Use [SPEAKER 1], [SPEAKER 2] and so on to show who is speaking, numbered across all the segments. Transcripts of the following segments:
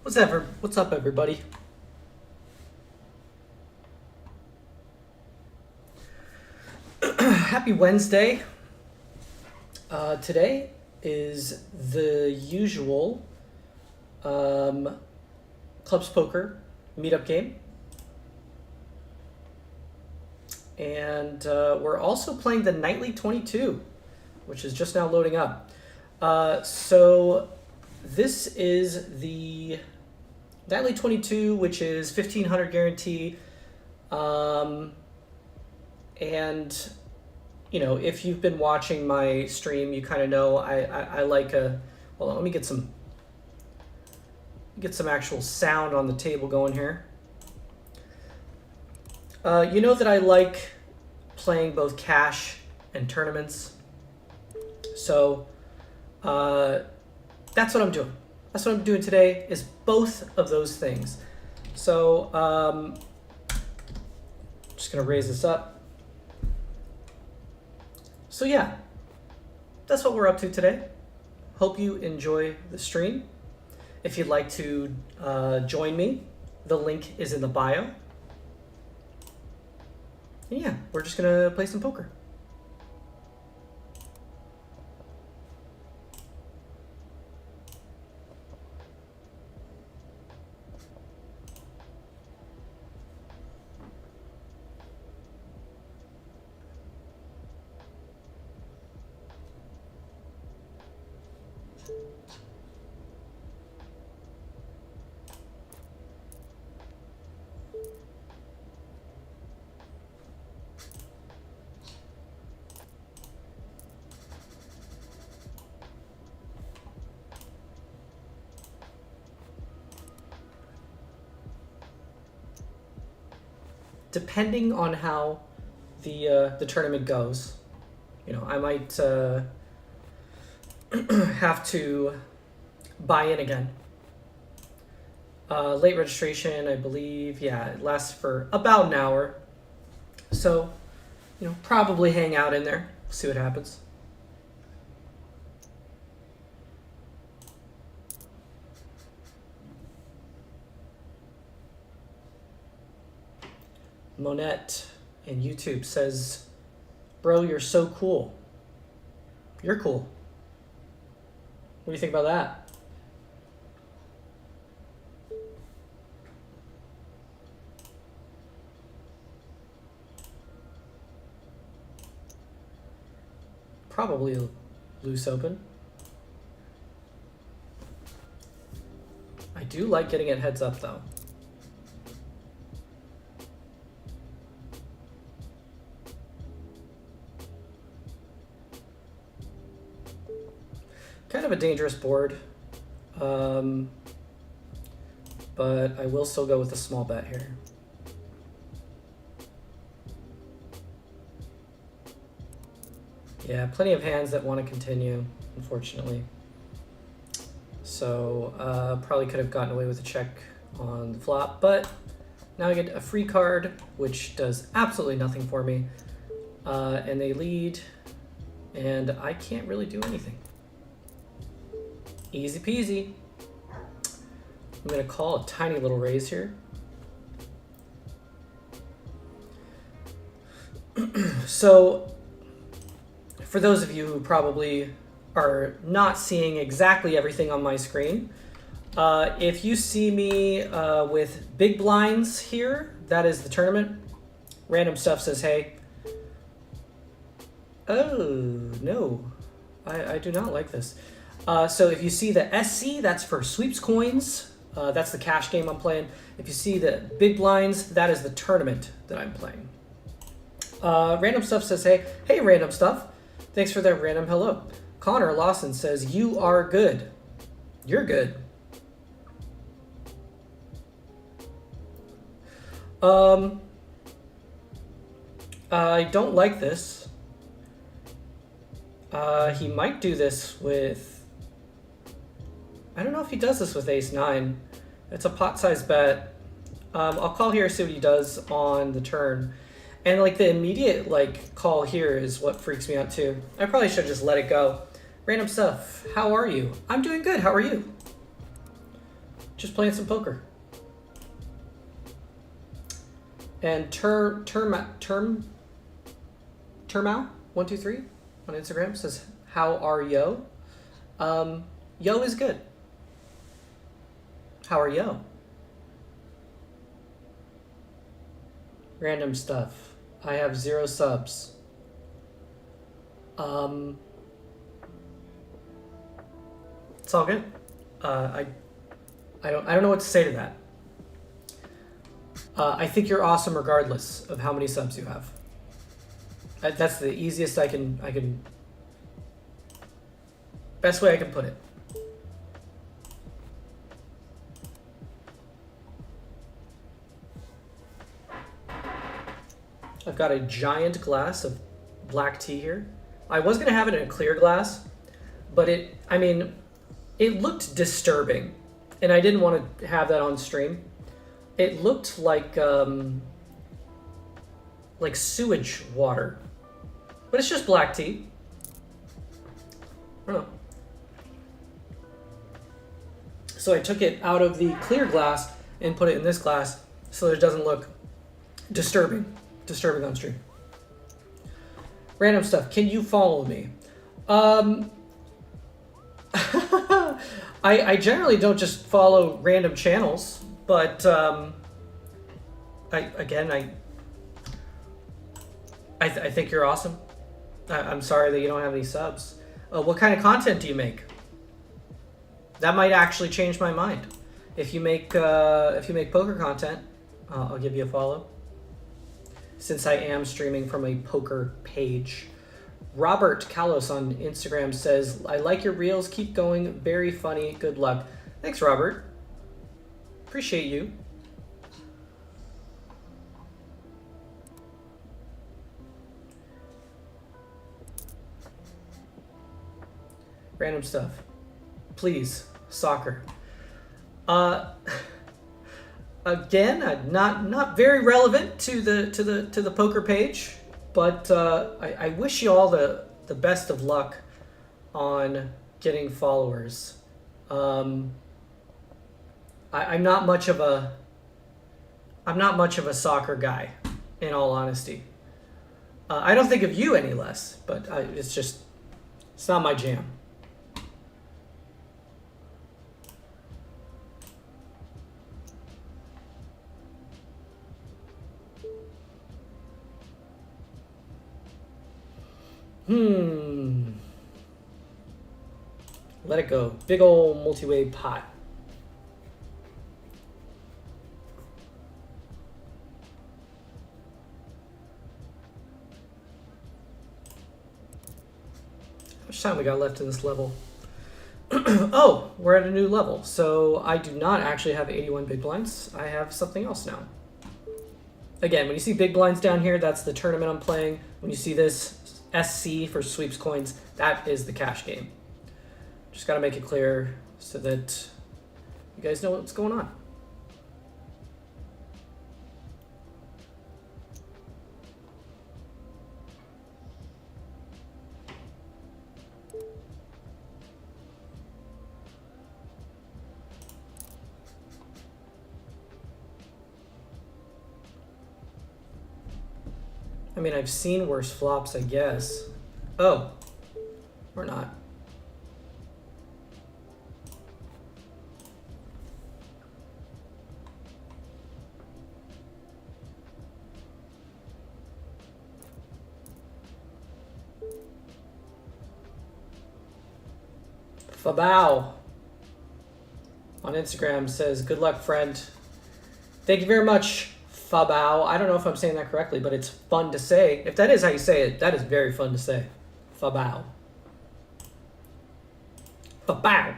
[SPEAKER 1] What's up, everybody? Happy Wednesday. Today is the usual Clubs Poker meetup game. And we're also playing the Nightly 22, which is just now loading up. So this is the Nightly 22, which is 1,500 guarantee. And, you know, if you've been watching my stream, you kind of know I like a... Hold on, let me get some actual sound on the table going here. You know that I like playing both cash and tournaments. So that's what I'm doing. That's what I'm doing today, is both of those things. So just going to raise this up. So yeah, that's what we're up to today. Hope you enjoy the stream. If you'd like to join me, the link is in the bio. And yeah, we're just gonna play some poker. Depending on how the tournament goes, you know, I might have to buy in again. Late registration, I believe, yeah, it lasts for about an hour. So, you know, probably hang out in there, see what happens. Monette in YouTube says, bro, you're so cool. You're cool. What do you think about that? Probably a loose open. I do like getting it heads up though. Kind of a dangerous board, but I will still go with a small bet here. Yeah, plenty of hands that want to continue, unfortunately. So probably could have gotten away with a check on the flop, but now I get a free card, which does absolutely nothing for me. And they lead, and I can't really do anything. Easy peasy. I'm going to call a tiny little raise here. So, for those of you who probably are not seeing exactly everything on my screen, if you see me with big blinds here, that is the tournament. Random stuff says, hey. Oh, no. I do not like this. So if you see the SC, that's for sweeps coins. That's the cash game I'm playing. If you see the big blinds, that is the tournament that I'm playing. Random stuff says, hey. Hey, random stuff. Thanks for that random hello. Connor Lawson says, you are good. You're good. I don't like this. He might do this with... I don't know if he does this with ace-9. It's a pot-sized bet. I'll call here, see what he does on the turn. And like the immediate like call here is what freaks me out too. I probably should just let it go. Random stuff. How are you? I'm doing good. How are you? Just playing some poker. And Termau123 on Instagram says, "How are yo?" Yo is good. How are yo? Random stuff. I have 0 subs. It's all good. I don't know what to say to that. I think you're awesome regardless of how many subs you have. That's the easiest I can best way I can put it. I've got a giant glass of black tea here. I was gonna have it in a clear glass, but it looked disturbing, and I didn't want to have that on stream. It looked like sewage water, but it's just black tea. I don't know. So I took it out of the clear glass and put it in this glass so that it doesn't look disturbing on stream. Random stuff. Can you follow me? I generally don't just follow random channels, but I think you're awesome. I'm sorry that you don't have any subs. What kind of content do you make? That might actually change my mind. If you make poker content, I'll give you a follow. Since I am streaming from a poker page. Robert Kalos on Instagram says, "I like your reels. Keep going. Very funny. Good luck." Thanks, Robert. Appreciate you. Random stuff. Please, soccer. Again, not very relevant to the poker page, but I wish you all the best of luck on getting followers. I'm not much of a soccer guy, in all honesty. I don't think of you any less, but it's not my jam. Let it go. Big ol' multi-way pot. How much time we got left in this level? Oh, we're at a new level. So I do not actually have 81 big blinds. I have something else now. Again, when you see big blinds down here, that's the tournament I'm playing. When you see this SC for sweeps coins, that is the cash game. Just got to make it clear so that you guys know what's going on. I mean, I've seen worse flops, I guess. Oh, or not. Fabao on Instagram says, "Good luck, friend." Thank you very much, Fabao. I don't know if I'm saying that correctly, but it's fun to say. If that is how you say it, that is very fun to say. Fabao. Fabao.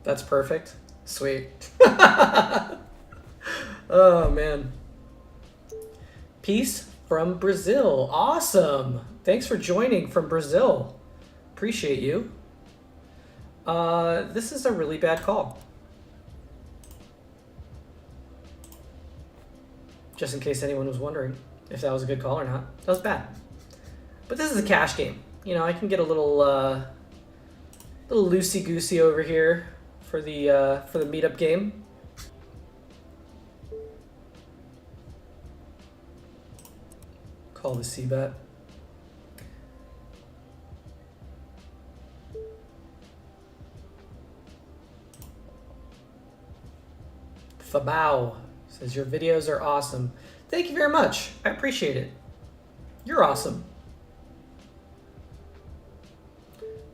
[SPEAKER 1] That's perfect. Sweet. Oh, man. Peace from Brazil. Awesome. Thanks for joining from Brazil. Appreciate you. This is a really bad call. Just in case anyone was wondering if that was a good call or not. That was bad. But this is a cash game. You know, I can get a little loosey-goosey over here for the meetup game. Call the C-bet. Fabao says, your videos are awesome. Thank you very much. I appreciate it. You're awesome.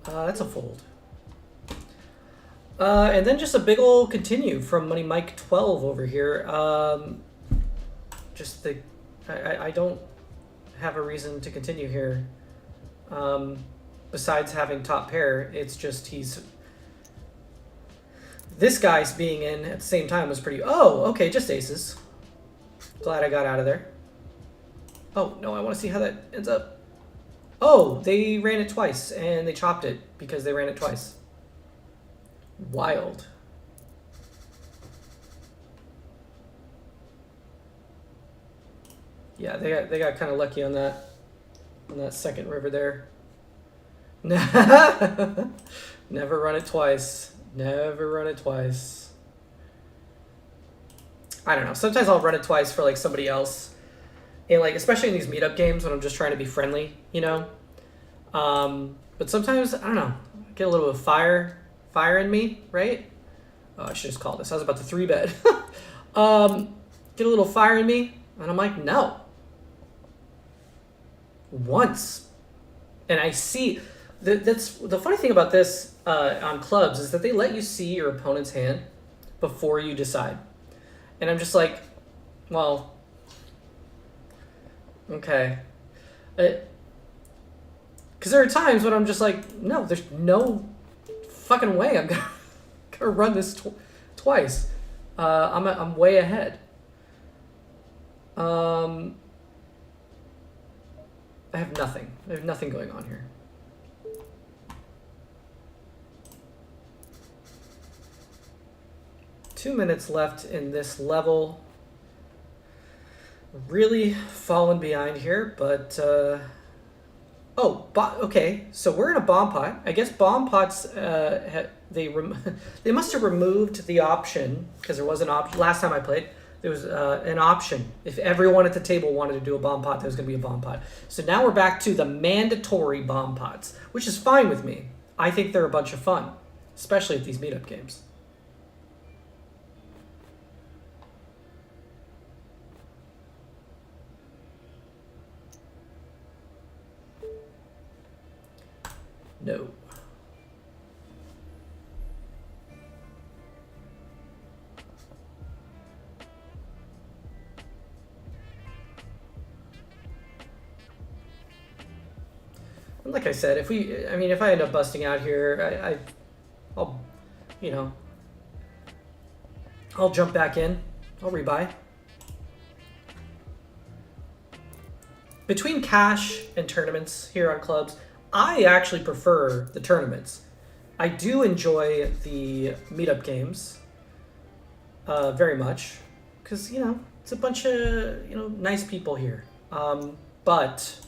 [SPEAKER 1] That's a fold. And then just a big ol' continue from Money Mike 12 over here. Just the, I don't have a reason to continue here. Besides having top pair, it's just this guy's being in at the same time was pretty... Oh, okay, just aces. Glad I got out of there. Oh, no, I want to see how that ends up. Oh, they ran it twice, and they chopped it because they ran it twice. Wild. Yeah, they got kind of lucky on that second river there. Never run it twice. Never run it twice. I don't know. Sometimes I'll run it twice for like somebody else. And like, especially in these meetup games when I'm just trying to be friendly, you know? But sometimes, I don't know, get a little bit of fire in me, right? Oh, I should just call this. I was about to 3-bet. Get a little fire in me, and I'm like, no. Once. And I see... That's the funny thing about this on clubs is that they let you see your opponent's hand before you decide. And I'm just like, well, okay. Because there are times when I'm just like, no, there's no fucking way I'm gonna run this twice. I'm way ahead. I have nothing. I have nothing going on here. Two minutes left in this level. Really fallen behind here, but okay. So we're in a bomb pot. I guess bomb pots they must have removed the option because there was an option last time I played. There was an option if everyone at the table wanted to do a bomb pot. There was going to be a bomb pot. So now we're back to the mandatory bomb pots, which is fine with me. I think they're a bunch of fun, especially at these meetup games. No. And like I said, if I end up busting out here, I'll, you know, I'll jump back in. I'll rebuy. Between cash and tournaments here on clubs, I actually prefer the tournaments. I do enjoy the meetup games very much because, you know, it's a bunch of, you know, nice people here. But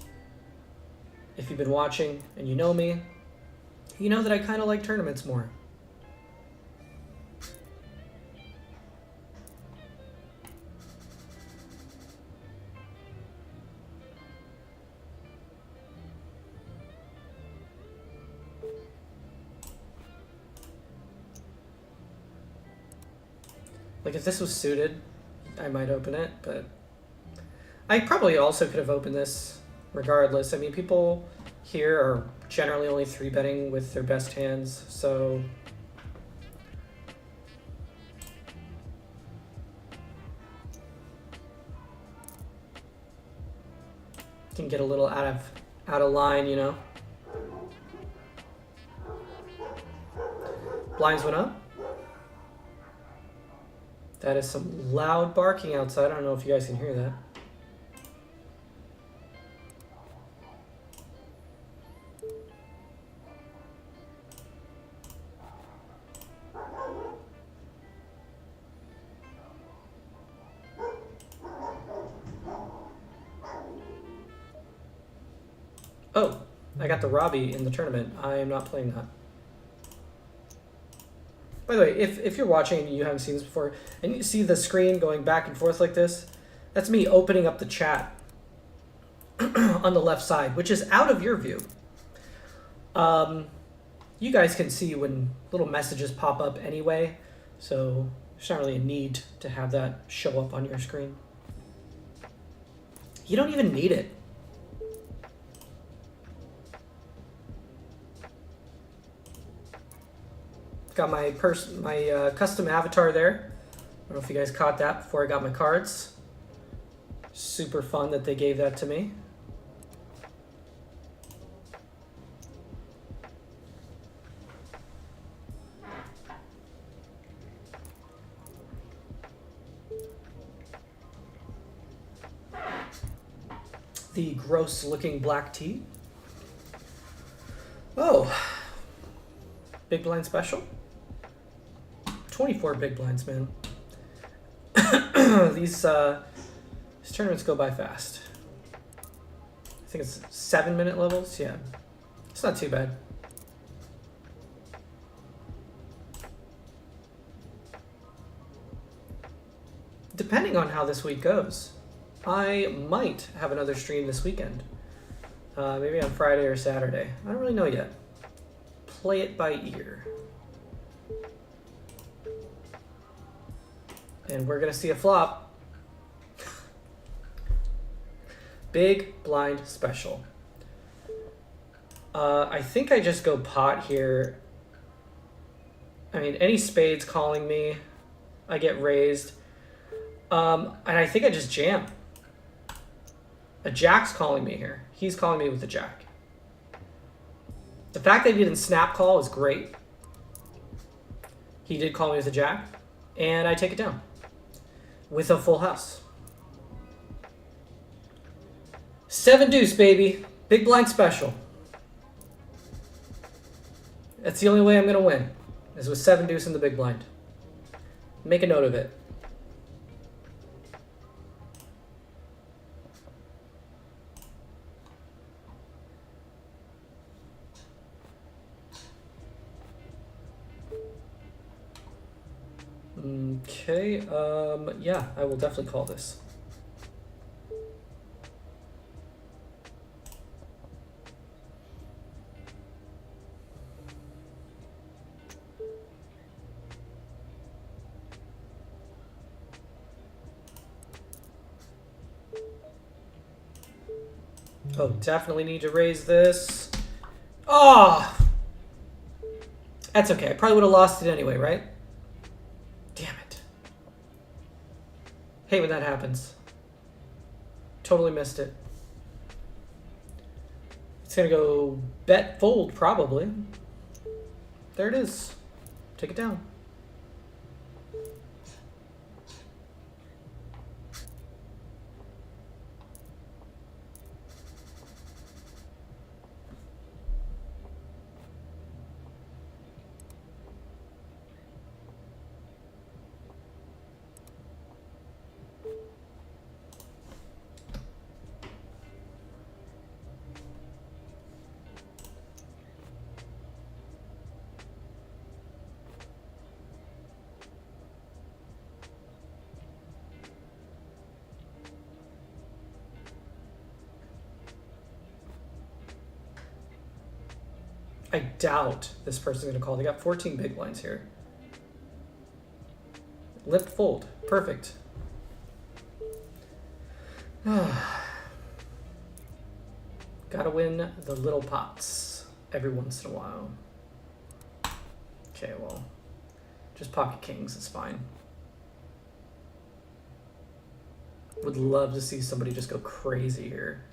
[SPEAKER 1] if you've been watching and you know me, you know that I kind of like tournaments more. Like, if this was suited, I might open it, but I probably also could have opened this regardless. I mean, people here are generally only 3-betting with their best hands, so... can get a little out of line, you know? Blinds went up. That is some loud barking outside. I don't know if you guys can hear that. I got the Robbie in the tournament. I am not playing that. By the way, if you're watching and you haven't seen this before, and you see the screen going back and forth like this, that's me opening up the chat on the left side, which is out of your view. You guys can see when little messages pop up anyway, so there's not really a need to have that show up on your screen. You don't even need it. Got my custom avatar there. I don't know if you guys caught that before I got my cards. Super fun that they gave that to me. The gross looking black tea. Oh, big blind special. 24 big blinds, man. These tournaments go by fast. I think it's 7-minute levels. Yeah, it's not too bad. Depending on how this week goes, I might have another stream this weekend. Maybe on Friday or Saturday. I don't really know yet. Play it by ear. And we're going to see a flop. Big blind special. I think I just go pot here. I mean, any spades calling me, I get raised. And I think I just jam. A jack's calling me here. He's calling me with a jack. The fact that he didn't snap call is great. He did call me with a jack, and I take it down with a full house. 7 deuce, baby. Big blind special. That's the only way I'm going to win, is with 7 deuce in the big blind. Make a note of it. Okay, yeah, I will definitely call this. Oh, definitely need to raise this. Oh! That's okay. I probably would have lost it anyway, right? Damn it. Hate when that happens. Totally missed it. It's gonna go bet fold, probably. There it is. Take it down. I doubt this person's going to call. They got 14 big blinds here. Limp fold. Perfect. Gotta win the little pots every once in a while. Okay, well, just pocket kings is fine. Would love to see somebody just go crazy here.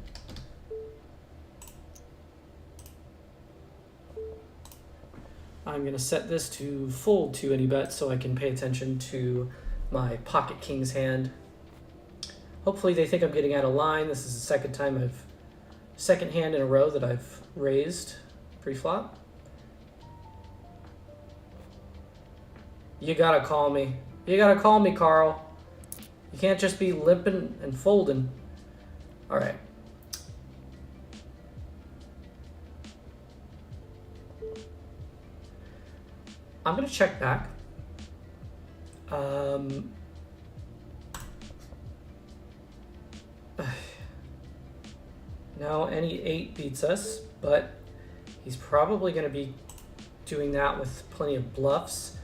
[SPEAKER 1] I'm going to set this to fold to any bet so I can pay attention to my pocket king's hand. Hopefully they think I'm getting out of line. This is the second hand in a row that I've raised pre-flop. You gotta call me. You gotta call me, Carl. You can't just be limping and folding. All right. I'm going to check back. Now any 8 beats us, but he's probably going to be doing that with plenty of bluffs.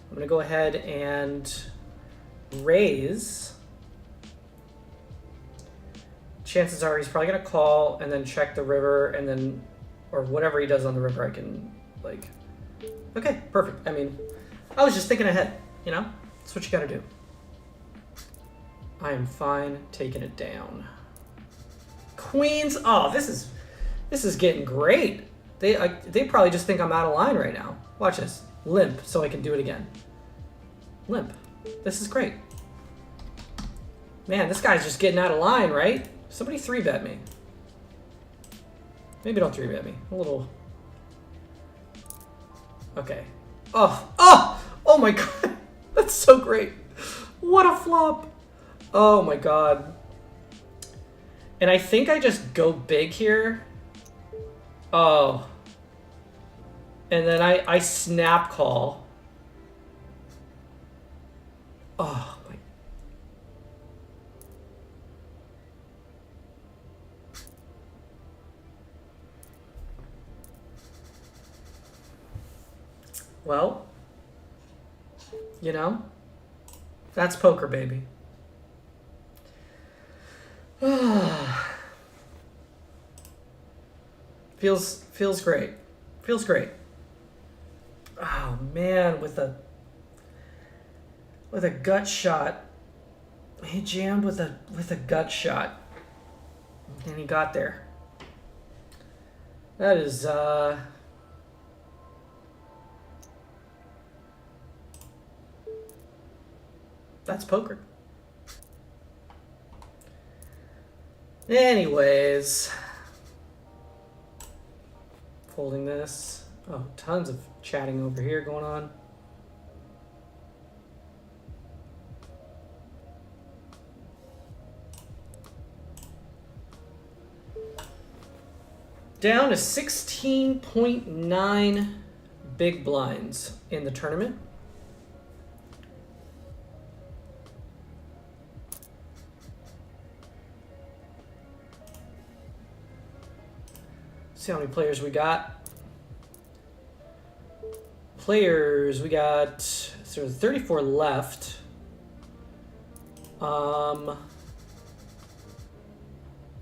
[SPEAKER 1] I'm going to go ahead and raise. Chances are he's probably going to call and then check the river, and then, or whatever he does on the river, I can, like, okay, perfect. I mean, I was just thinking ahead, you know? That's what you got to do. I am fine taking it down. Queens. Oh, this is getting great. They probably just think I'm out of line right now. Watch this. Limp, so I can do it again. Limp. This is great. Man, this guy's just getting out of line, right? Somebody 3-bet me. Maybe don't 3-bet me. A little. Okay. Oh my god. That's so great. What a flop. Oh my god. And I think I just go big here. Oh. And then I snap call. Oh my. Well, you know, that's poker, baby. Feels great. Feels great. Oh man, with a gut shot. He jammed with a gut shot. And he got there. That is that's poker. Anyways, folding this. Oh, tons of chatting over here going on. Down to 16.9 big blinds in the tournament. See how many players we got. Players, we got, so there's 34 left.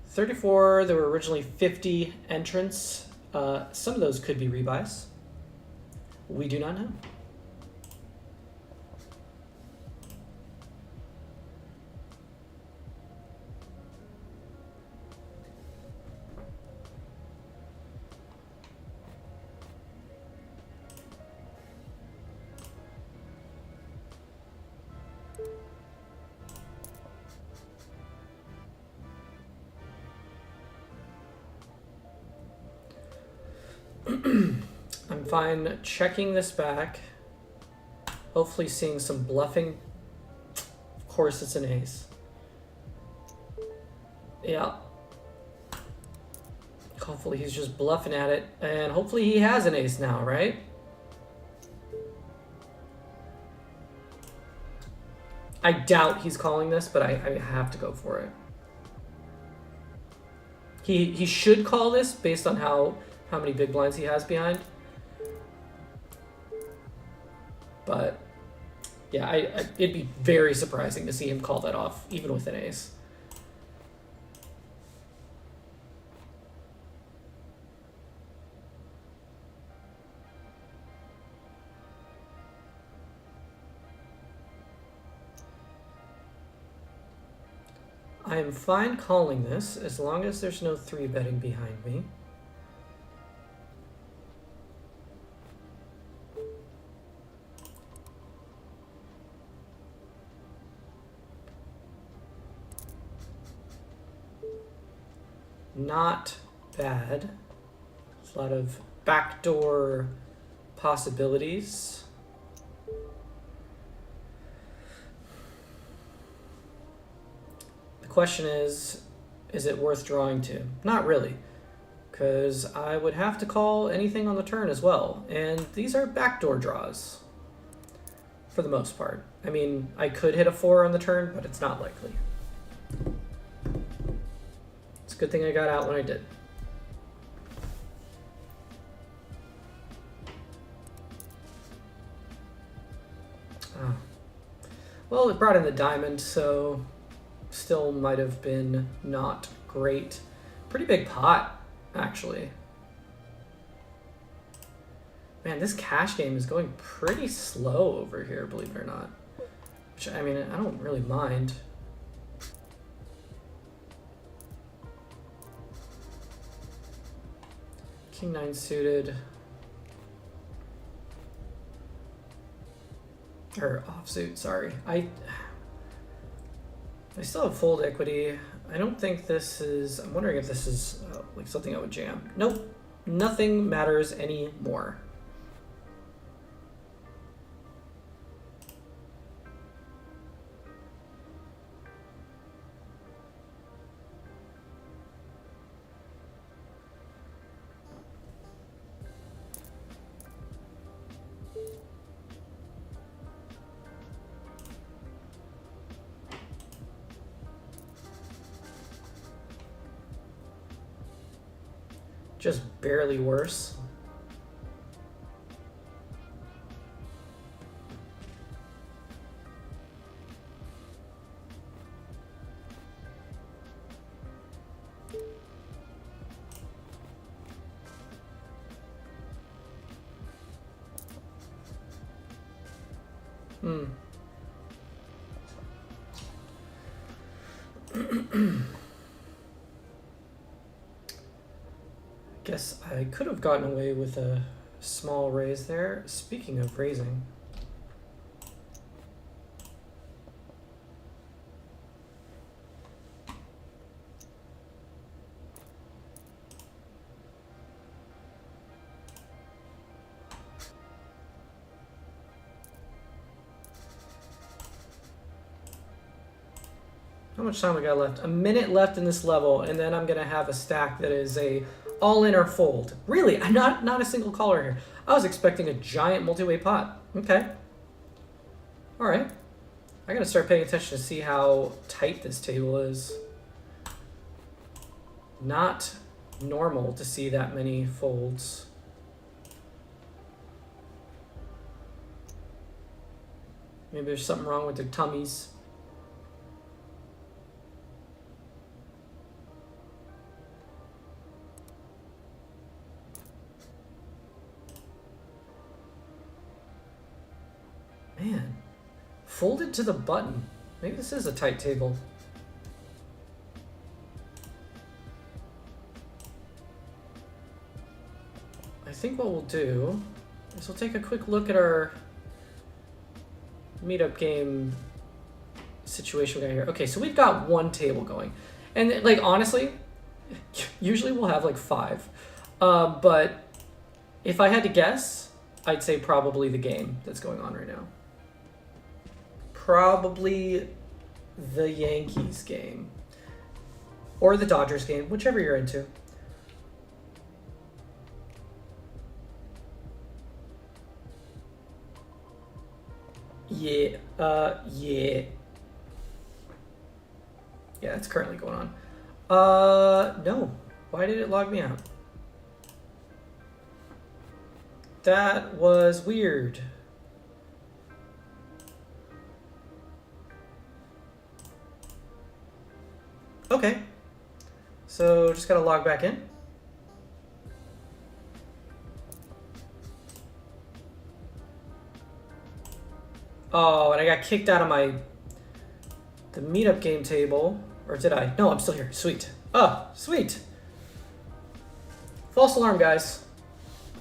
[SPEAKER 1] 34, there were originally 50 entrants. Some of those could be rebuys. We do not know. I'm fine checking this back. Hopefully seeing some bluffing. Of course it's an ace. Yeah. Hopefully he's just bluffing at it. And hopefully he has an ace now, right? I doubt he's calling this, but I have to go for it. He should call this based on how many big blinds he has behind. But yeah, it'd be very surprising to see him call that off, even with an ace. I am fine calling this as long as there's no 3-betting behind me. Not bad. There's a lot of backdoor possibilities. The question is it worth drawing to? Not really, because I would have to call anything on the turn as well, and these are backdoor draws. for the most part. I mean, I could hit a 4 on the turn, but it's not likely. It's a good thing I got out when I did. Oh. Well, it brought in the diamond, so still might have been not great. Pretty big pot, actually. Man, this cash game is going pretty slow over here, believe it or not. Which, I mean, I don't really mind. King 9 suited. Or offsuit, sorry. I still have fold equity. I don't think this is... I'm wondering if this is like something I would jam. Nope. Nothing matters anymore. Just barely worse. Guess I could have gotten away with a small raise there. Speaking of raising. How much time we got left? A minute left in this level, and then I'm gonna have a stack that is a all in or fold. Really, I'm not a single caller here. I was expecting a giant multi-way pot. Okay. All right. I gotta start paying attention to see how tight this table is. Not normal to see that many folds. Maybe there's something wrong with their tummies. Man, folded to the button. Maybe this is a tight table. I think what we'll do is we'll take a quick look at our meetup game situation we got here. Okay, so we've got one table going. And like, honestly, usually we'll have like 5. But if I had to guess, I'd say probably the game that's going on right now. Probably the Yankees game. Or the Dodgers game, whichever you're into. Yeah, yeah. Yeah, that's currently going on. No. Why did it log me out? That was weird. Okay. So just gotta log back in. Oh, and I got kicked out of the meetup game table. Or did I? No, I'm still here. Sweet. Oh, sweet. False alarm, guys.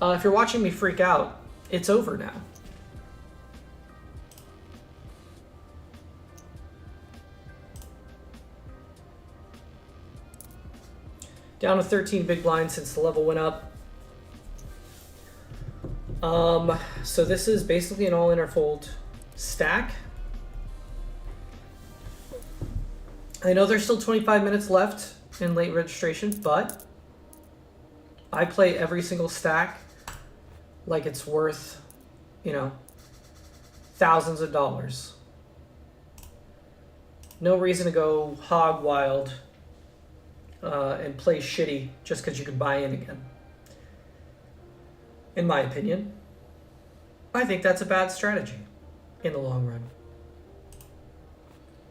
[SPEAKER 1] If you're watching me freak out, it's over now. Down to 13 big blinds since the level went up. So this is basically an all-in or fold stack. I know there's still 25 minutes left in late registration, but I play every single stack like it's worth, you know, thousands of dollars. No reason to go hog wild and play shitty just because you can buy in again. In my opinion, I think that's a bad strategy in the long run.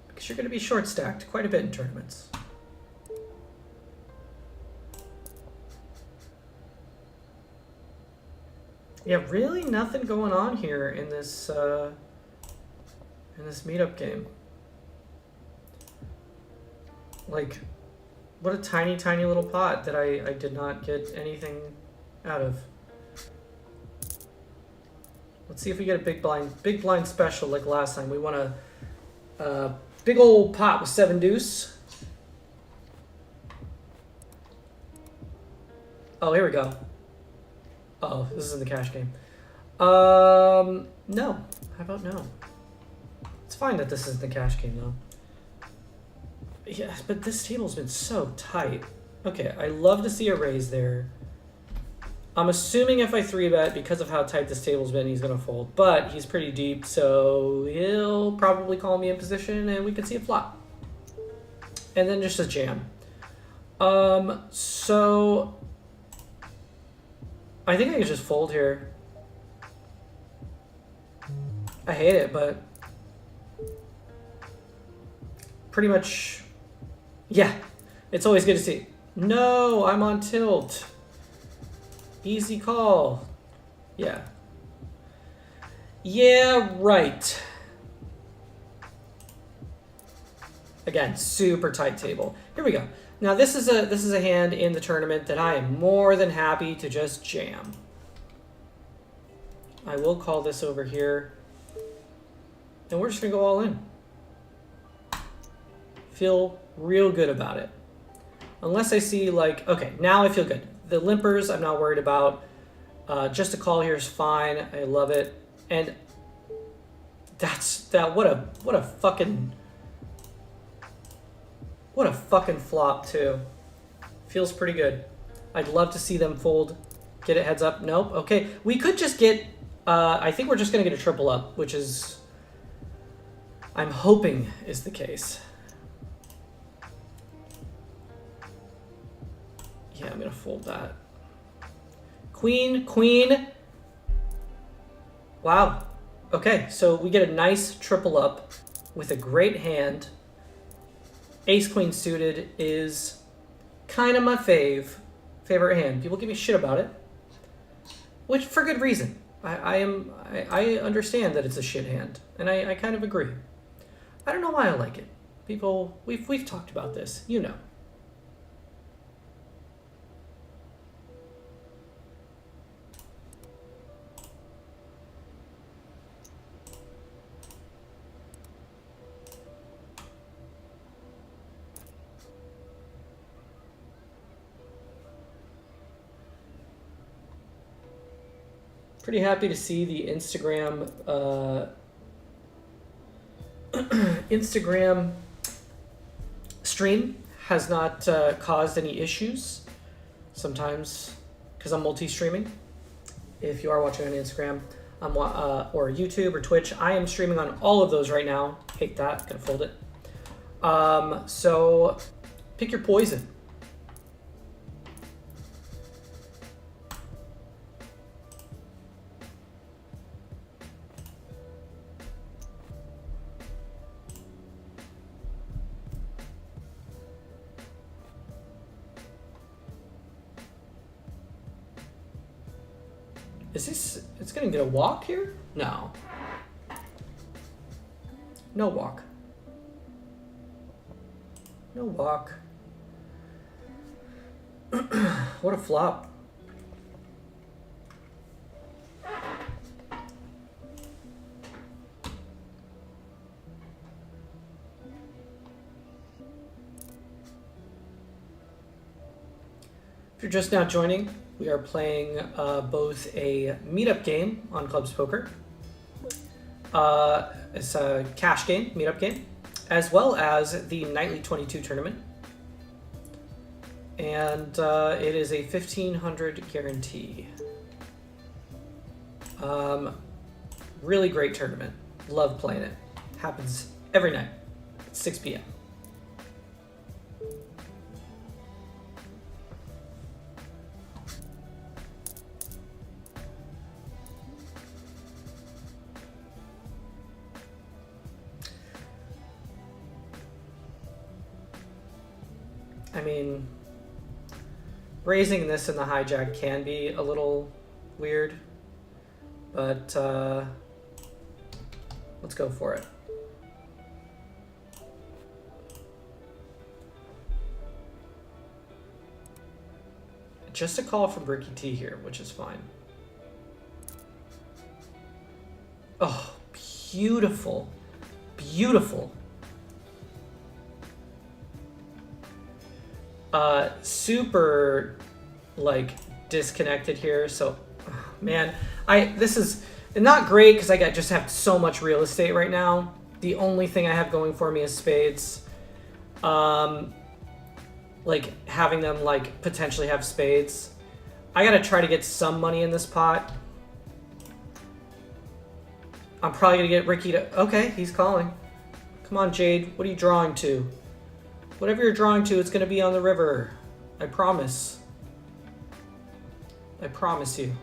[SPEAKER 1] Because you're going to be short stacked quite a bit in tournaments. Yeah, really nothing going on here in this meetup game. Like, what a tiny, tiny little pot that I did not get anything out of. Let's see if we get a big blind special like last time. We want a big old pot with 7 deuce. Oh, here we go. Uh-oh, this is in the cash game. No. How about no? It's fine that this is the cash game, though. Yeah, but this table's been so tight. Okay, I love to see a raise there. I'm assuming if I 3-bet, because of how tight this table's been, he's going to fold. But he's pretty deep, so he'll probably call me in position, and we can see a flop. And then just a jam. So I think I could just fold here. I hate it, but pretty much, yeah. It's always good to see. No, I'm on tilt. Easy call. Yeah. Yeah, right. Again, super tight table. Here we go. Now this is a hand in the tournament that I am more than happy to just jam. I will call this over here. And we're just gonna go all in. Feel real good about it. Unless I see like, okay, now I feel good. The limpers, I'm not worried about. Just a call here is fine. I love it. And what a fucking flop too. Feels pretty good. I'd love to see them fold. Get it heads up. Nope. Okay. We could just get, I think we're just going to get a triple up, which is, I'm hoping is the case. Yeah, I'm going to fold that. Queen, queen. Wow. Okay, so we get a nice triple up with a great hand. Ace queen suited is kind of my favorite hand. People give me shit about it, which for good reason. I understand that it's a shit hand, and I kind of agree. I don't know why I like it. People, we've talked about this, you know. Pretty happy to see the Instagram Instagram stream has not caused any issues. Sometimes, because I'm multi-streaming. If you are watching on Instagram, or YouTube or Twitch, I am streaming on all of those right now. Hate that. Gonna fold it. So pick your poison. Is this, it's gonna get a walk here? No. No walk. No walk. What a flop. If you're just now joining, we are playing both a meetup game on Clubs Poker. It's a cash game, meetup game, as well as the Nightly 22 tournament. And it is a 1,500 guarantee. Really great tournament. Love playing it. Happens every night at 6 p.m. I mean, raising this in the hijack can be a little weird, but let's go for it. Just a call from Bricky T here, which is fine. Oh, beautiful. Beautiful. Super, like, disconnected here. So, man, this is not great because I just have so much real estate right now. The only thing I have going for me is spades. Like, having them, like, potentially have spades. I gotta try to get some money in this pot. I'm probably gonna get Ricky to... Okay, he's calling. Come on, Jade. What are you drawing to? Whatever you're drawing to, it's gonna be on the river. I promise. I promise you.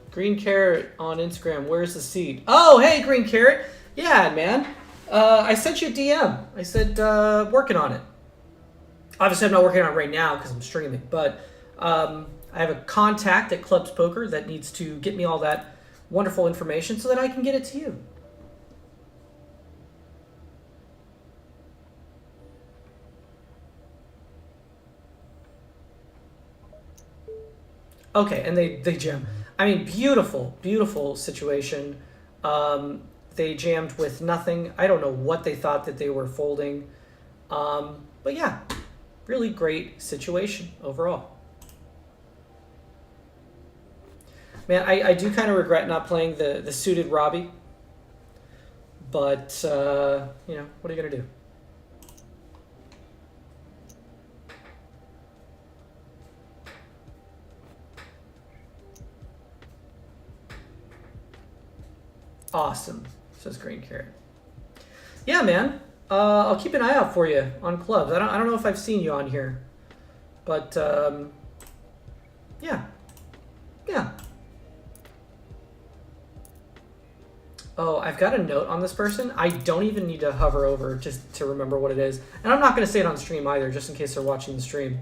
[SPEAKER 1] Green Carrot on Instagram. Where's the seed? Oh, hey, Green Carrot. Yeah, man. I sent you a DM. I said, working on it. Obviously, I'm not working on it right now because I'm streaming, but I have a contact at Clubs Poker that needs to get me all that wonderful information so that I can get it to you. Okay, and they jam. I mean, beautiful, beautiful situation. They jammed with nothing. I don't know what they thought that they were folding. But yeah, really great situation overall. Man, I do kind of regret not playing the suited Robbie. But, you know, what are you going to do? Awesome, says Green Carrot. Yeah, man. I'll keep an eye out for you on clubs. I don't know if I've seen you on here, but yeah. Oh, I've got a note on this person. I don't even need to hover over just to remember what it is, and I'm not going to say it on stream either, just in case they're watching the stream.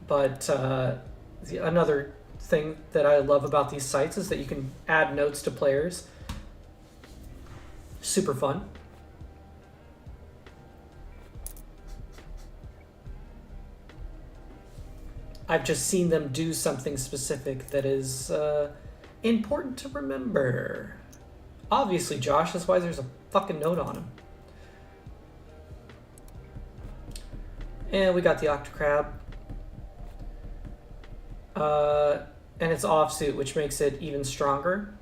[SPEAKER 1] But another thing that I love about these sites is that you can add notes to players. Super fun. I've just seen them do something specific that is important to remember. Obviously, Josh, that's why there's a fucking note on him. And we got the Octocrab. And it's offsuit, which makes it even stronger.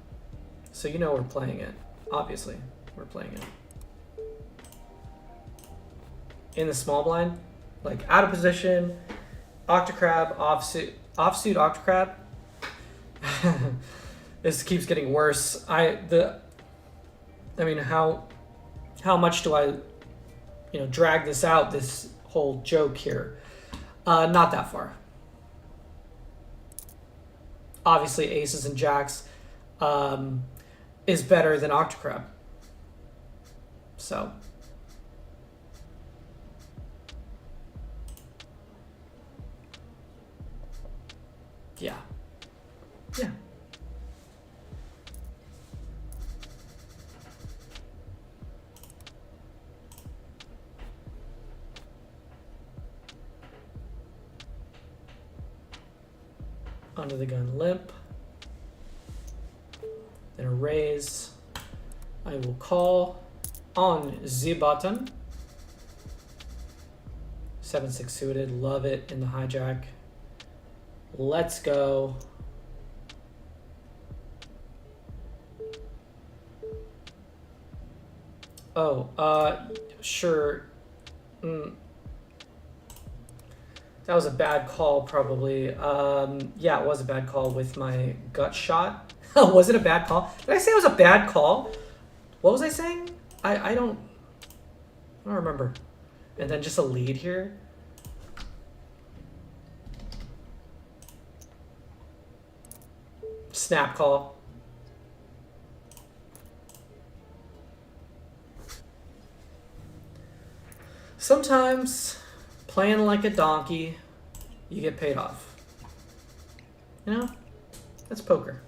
[SPEAKER 1] So you know we're playing it. Obviously, we're playing it. In the small blind, like out of position, Octocrab, offsuit Octocrab. This keeps getting worse. I mean, how much do I, drag this out? This whole joke here. Not that far. Obviously, aces and jacks is better than Octocrab. So. Yeah. Under the gun limp. Then a raise. I will call on the button. 7-6 suited. Love it in the hijack. Let's go. Oh, sure. That was a bad call, probably. Yeah, it was a bad call with my gut shot. Was it a bad call? Did I say it was a bad call? What was I saying? I don't remember. And then just a lead here. Snap call. Sometimes playing like a donkey, you get paid off. You know? That's poker.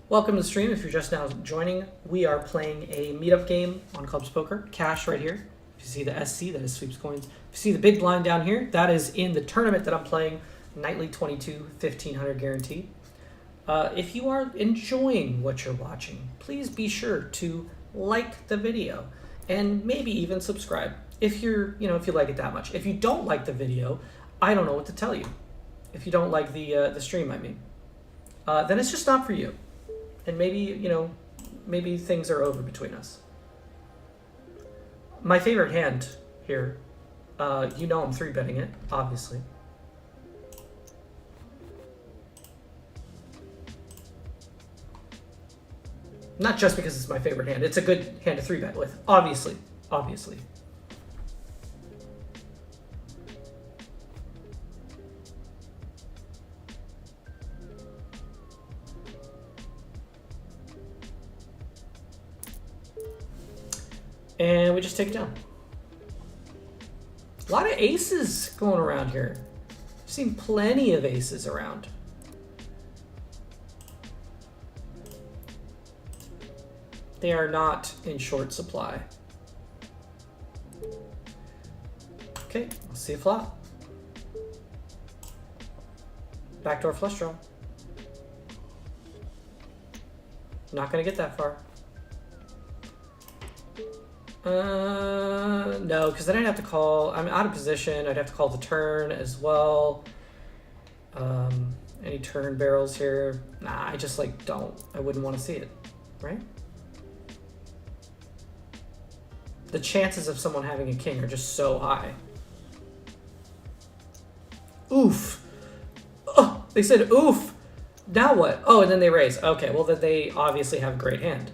[SPEAKER 1] Welcome to the stream. If you're just now joining, we are playing a meetup game on Clubs Poker. Cash right here. If you see the SC, that is sweeps coins. If you see the big blind down here, that is in the tournament that I'm playing, Nightly 22, 1500 guarantee. If you are enjoying what you're watching, please be sure to like the video and maybe even subscribe if you're, if you like it that much. If you don't like the video, I don't know what to tell you. If you don't like the stream, I mean, then it's just not for you. And maybe, maybe things are over between us. My favorite hand here, I'm 3-betting it, obviously. Not just because it's my favorite hand. It's a good hand to 3-bet with, obviously. And we just take it down. A lot of aces going around here. I've seen plenty of aces around. They are not in short supply. Okay, let's see a flop. Backdoor flush draw. Not gonna get that far. No, because then I'd have to call. I'm out of position. I'd have to call the turn as well. Any turn barrels here? Nah, I just don't. I wouldn't want to see it, right? The chances of someone having a king are just so high. Oof. Oh, they said oof. Now what? Oh, and then they raise. Okay, well then they obviously have a great hand.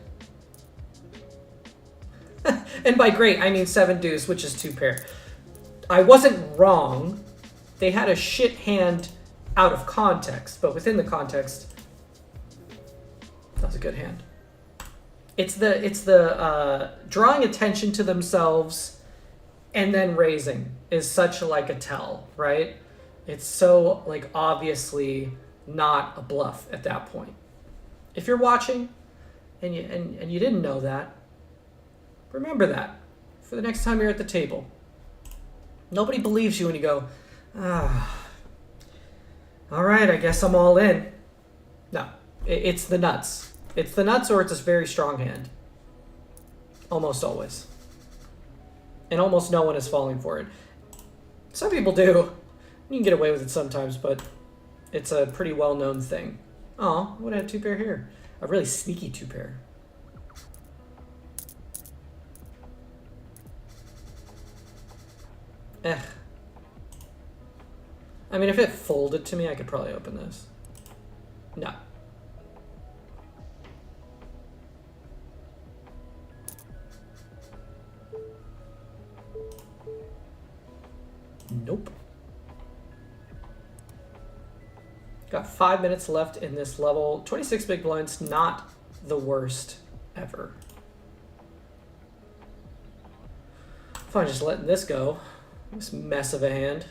[SPEAKER 1] And by great, I mean 7 deuce, which is 2 pair. I wasn't wrong. They had a shit hand out of context, but within the context, that was a good hand. It's the drawing attention to themselves and then raising is such a tell, right? It's so obviously not a bluff at that point. If you're watching and you didn't know that, remember that for the next time you're at the table. Nobody believes you when you go, all right, I guess I'm all in. No, it's the nuts. It's the nuts or it's a very strong hand. Almost always. And almost no one is falling for it. Some people do. You can get away with it sometimes, but it's a pretty well-known thing. Oh, I would have 2 pair here. A really sneaky 2 pair. I mean, if it folded to me, I could probably open this. No. Nope. Got 5 minutes left in this level. 26 big blinds, not the worst ever. Fine, just letting this go. This mess of a hand.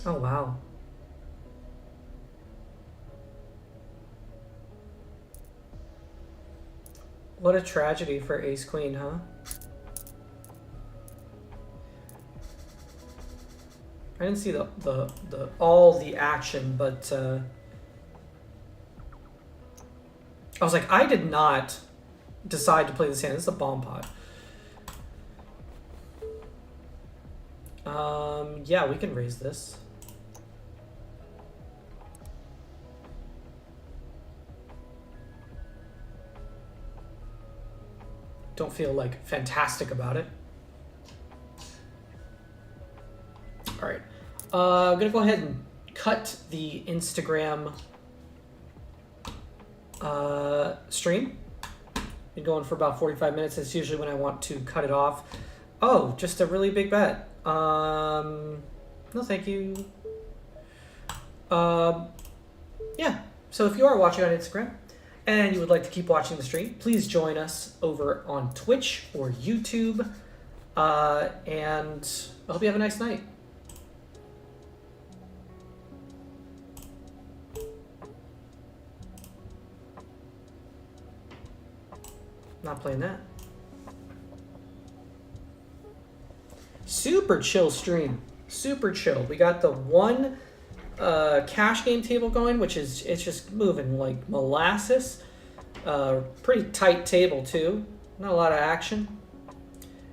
[SPEAKER 1] Oh, wow. What a tragedy for Ace Queen, huh? I didn't see all the action, but I was like, I did not decide to play this hand. This is a bomb pot. Yeah, we can raise this. Don't feel like fantastic about it. All right, I'm gonna go ahead and cut the Instagram stream. Been going for about 45 minutes. That's usually when I want to cut it off. Oh, just a really big bet. No, thank you. Yeah. So if you are watching on Instagram and you would like to keep watching the stream, please join us over on Twitch or YouTube. And I hope you have a nice night. Not playing that. Super chill stream. Super chill. We got the one cash game table going, which is, it's just moving like molasses. Pretty tight table too. Not a lot of action.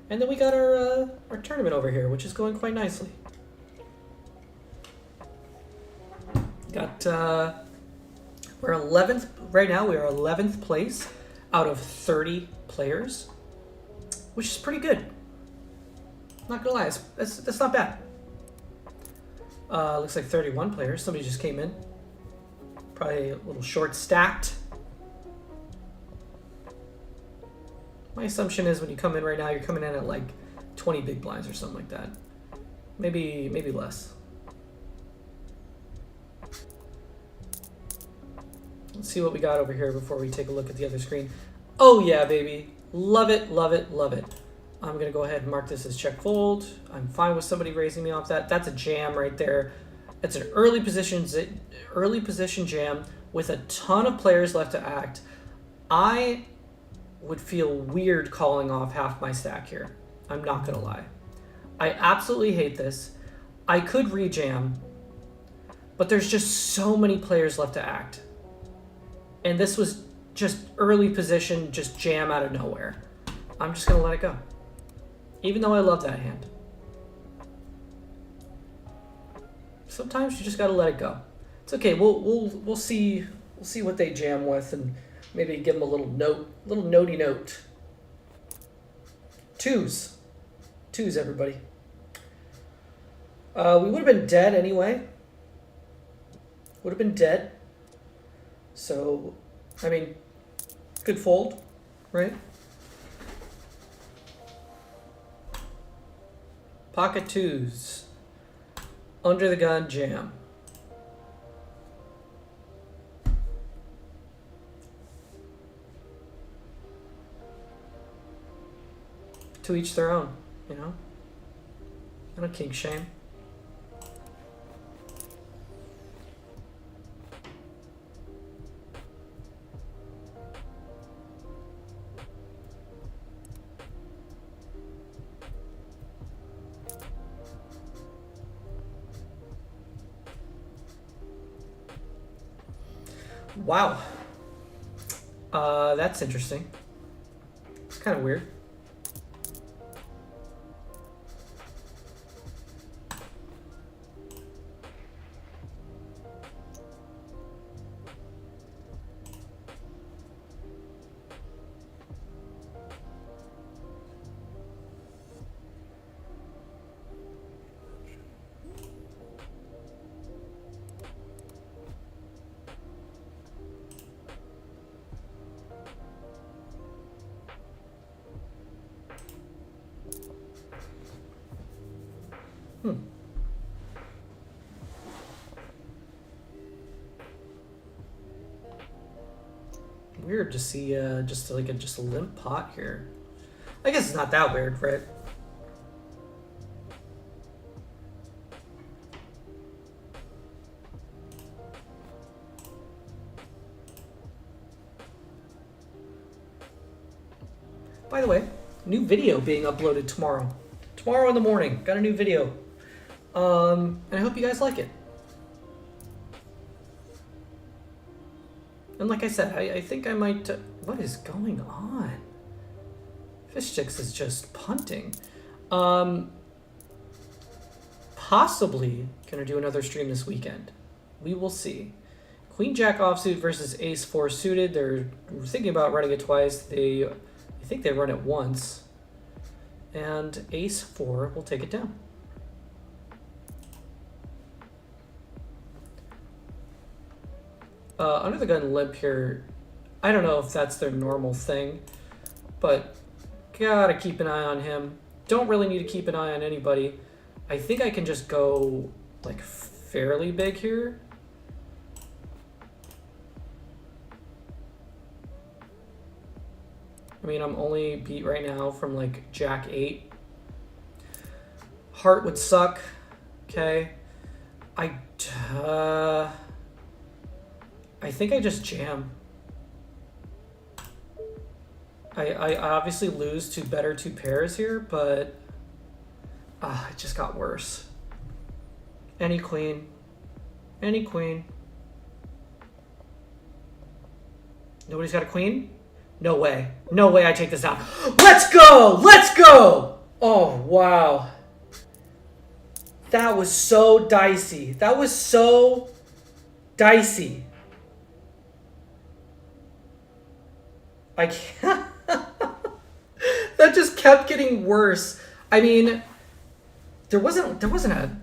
[SPEAKER 1] And then we got our tournament over here, which is going quite nicely. Got we're 11th right now. We are 11th place out of 30 players, which is pretty good. Not gonna lie, that's not bad. Looks like 31 players. Somebody just came in. Probably a little short stacked. My assumption is when you come in right now, you're coming in at like 20 big blinds or something like that. Maybe less. Let's see what we got over here before we take a look at the other screen. Oh yeah, baby. Love it, love it, love it. I'm going to go ahead and mark this as check fold. I'm fine with somebody raising me off that. That's a jam right there. It's an early position jam with a ton of players left to act. I would feel weird calling off half my stack here. I'm not going to lie. I absolutely hate this. I could rejam, but there's just so many players left to act. And this was just early position, just jam out of nowhere. I'm just going to let it go. Even though I love that hand. Sometimes you just got to let it go. It's okay. We'll see what they jam with and maybe give them a little notey note. Twos, everybody. We would have been dead anyway. Would have been dead. So, I mean, good fold, right? Pocket twos. Under the gun jam. To each their own, you know? I don't kink shame. Wow. That's interesting. It's kind of weird. Weird to see just a limp pot here. I guess it's not that weird, right? By the way, new video being uploaded tomorrow. Tomorrow in the morning, got a new video. And I hope you guys like it. And like I said, I think I might... what is going on? Fishsticks is just punting. Possibly gonna do another stream this weekend. We will see. Queen Jack offsuit versus Ace 4 suited. They're thinking about running it twice. I think they run it once. And Ace 4 will take it down. Under the gun limp here, I don't know if that's their normal thing, but gotta keep an eye on him. Don't really need to keep an eye on anybody. I think I can just go like fairly big here. I mean, I'm only beat right now from like Jack 8. Heart would suck. Okay. I think I just jam. I obviously lose to better two pairs here, but it just got worse. Any queen. Any queen. Nobody's got a queen? No way. No way I take this down. Let's go! Let's go! Oh, wow. That was so dicey. That was so dicey. I can't. That just kept getting worse. I mean, there wasn't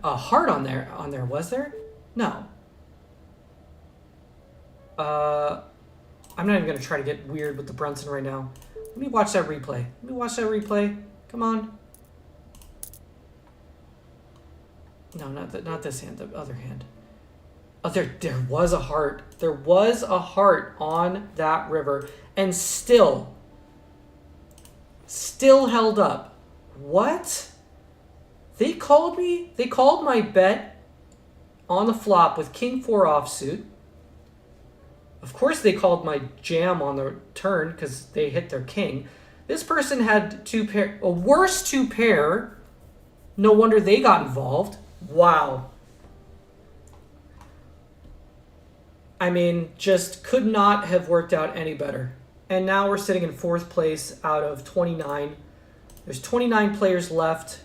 [SPEAKER 1] a heart on there, was there? No. I'm not even gonna try to get weird with the Brunson right now. Let me watch that replay. Come on. No, not this hand. The other hand. Oh, there was a heart. There was a heart on that river, and still held up. What? They called me? They called my bet on the flop with King 4 offsuit. Of course they called my jam on the turn because they hit their king. This person had a worse two pair. No wonder they got involved. Wow. I mean, just could not have worked out any better. And now we're sitting in 4th place out of 29. There's 29 players left.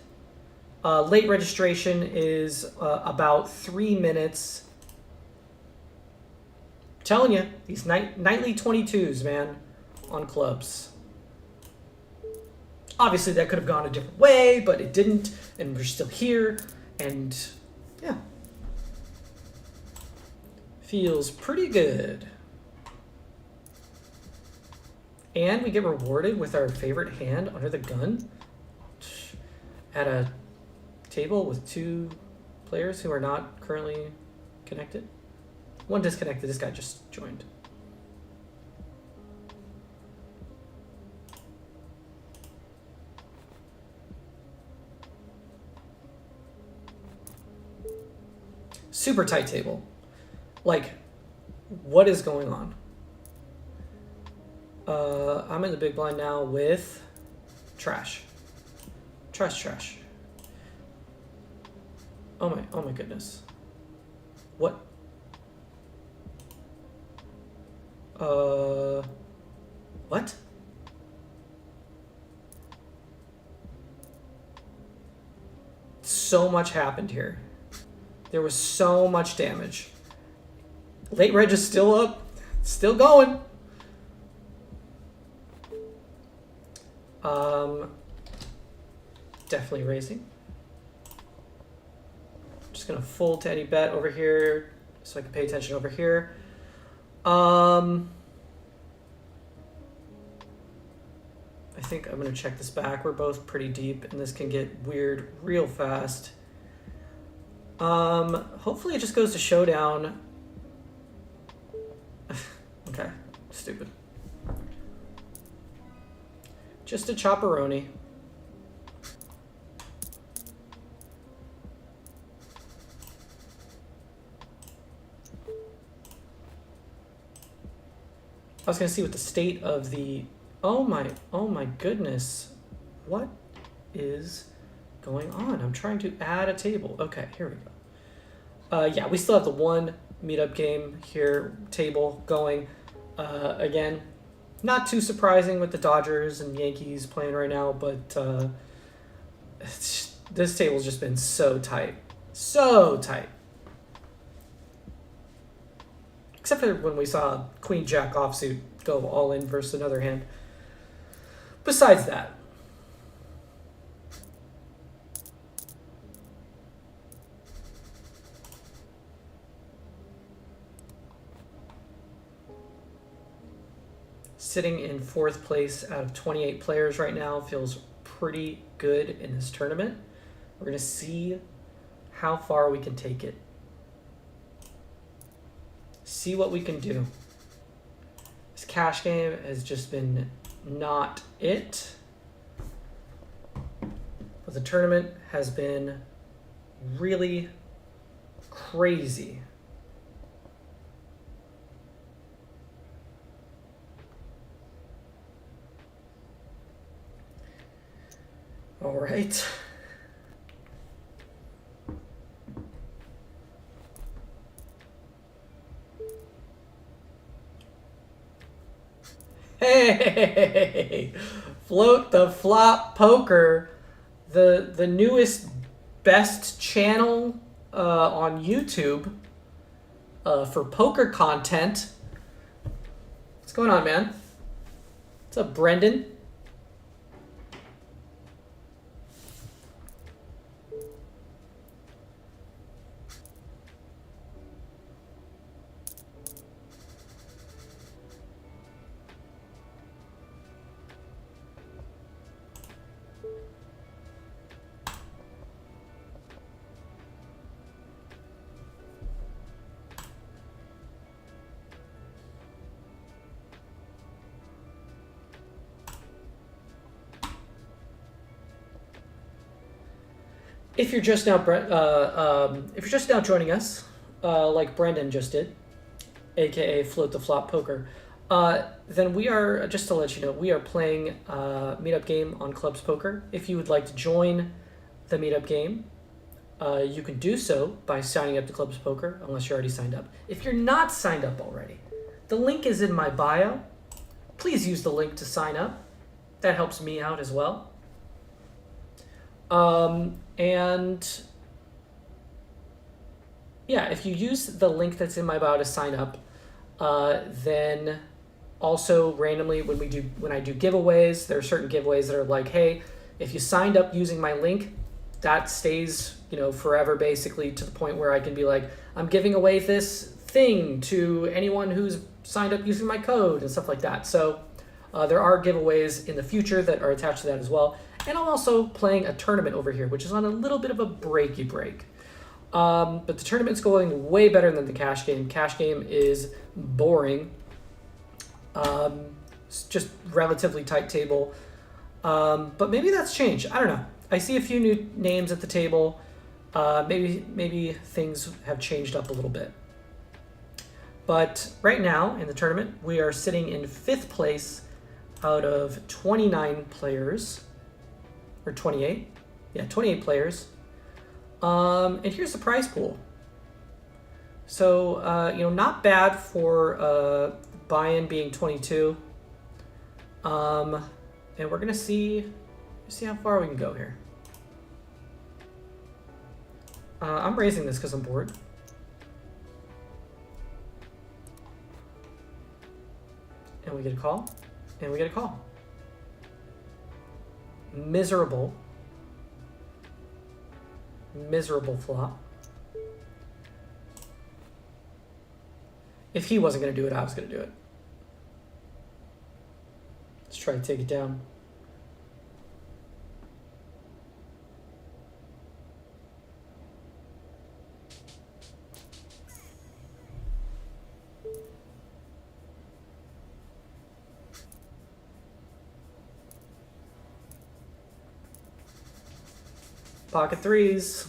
[SPEAKER 1] Late registration is about 3 minutes. I'm telling you, these nightly 22s, man, on clubs. Obviously, that could have gone a different way, but it didn't, and we're still here, and yeah. Feels pretty good. And we get rewarded with our favorite hand under the gun at a table with 2 players who are not currently connected. One disconnected, this guy just joined. Super tight table. Like, what is going on? I'm in the big blind now with trash. Trash. Oh my goodness. What? What? So much happened here. There was so much damage. Late reg is still up. Still going. Definitely raising. Just gonna fold to any bet over here so I can pay attention over here. I think I'm gonna check this back. We're both pretty deep and this can get weird real fast. Hopefully it just goes to showdown. Okay, stupid. Just a chopperoni. I was gonna see what the state of the, oh my goodness. What is going on? I'm trying to add a table. Okay, here we go. Yeah, we still have the one meetup game here, table going. Again, not too surprising with the Dodgers and Yankees playing right now, but this table's just been so tight. So tight. Except for when we saw Queen Jack offsuit go all in versus another hand. Besides that, sitting in 4th place out of 28 players right now feels pretty good in this tournament. We're going to see how far we can take it. See what we can do. This cash game has just been not it. But the tournament has been really crazy. All right. Hey, Float the Flop Poker, the newest best channel on YouTube for poker content. What's going on, man? What's up, Brendan? If you're just now, joining us, like Brendan just did, aka Float the Flop Poker, then we are, just to let you know, we are playing a meetup game on Clubs Poker. If you would like to join the meetup game, you can do so by signing up to Clubs Poker, unless you're already signed up. If you're not signed up already, the link is in my bio. Please use the link to sign up. That helps me out as well. And yeah, if you use the link that's in my bio to sign up, then also randomly when I do giveaways, there are certain giveaways that are like, hey, if you signed up using my link, that stays, forever basically, to the point where I can be like, I'm giving away this thing to anyone who's signed up using my code and stuff like that. So there are giveaways in the future that are attached to that as well. And I'm also playing a tournament over here, which is on a little bit of a breaky break. But the tournament's going way better than the cash game. Cash game is boring. It's just relatively tight table. But maybe that's changed. I don't know. I see a few new names at the table. Maybe things have changed up a little bit. But right now in the tournament, we are sitting in 5th place out of 29 players. Or 28. Yeah, 28 players. And here's the prize pool. So, not bad for buy-in being 22. And we're going to see how far we can go here. I'm raising this because I'm bored. And we get a call. And we get a call. Miserable flop. If he wasn't going to do it, I was going to do it. Let's try to take it down. Pocket threes.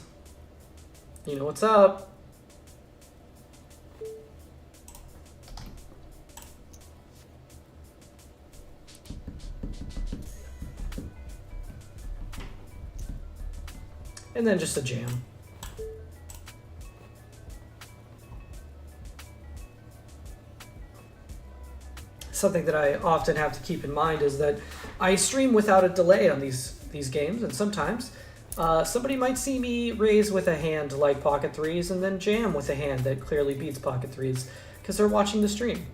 [SPEAKER 1] You know what's up. And then just a jam. something that I often have to keep in mind is that I stream without a delay on these games, and sometimes somebody might see me raise with a hand like pocket threes and then jam with a hand that clearly beats pocket threes because they're watching the stream.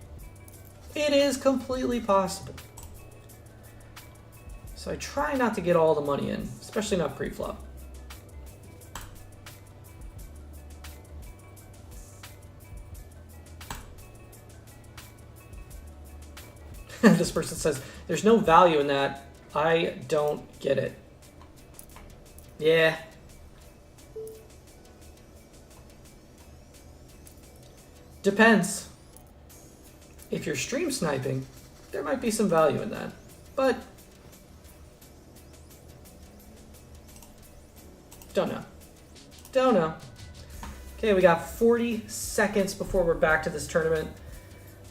[SPEAKER 1] It is completely possible. So I try not to get all the money in, especially not pre-flop. This person says, there's no value in that. I don't get it. Yeah. Depends. If you're stream sniping, there might be some value in that. But don't know. Don't know. Okay, we got 40 seconds before we're back to this tournament.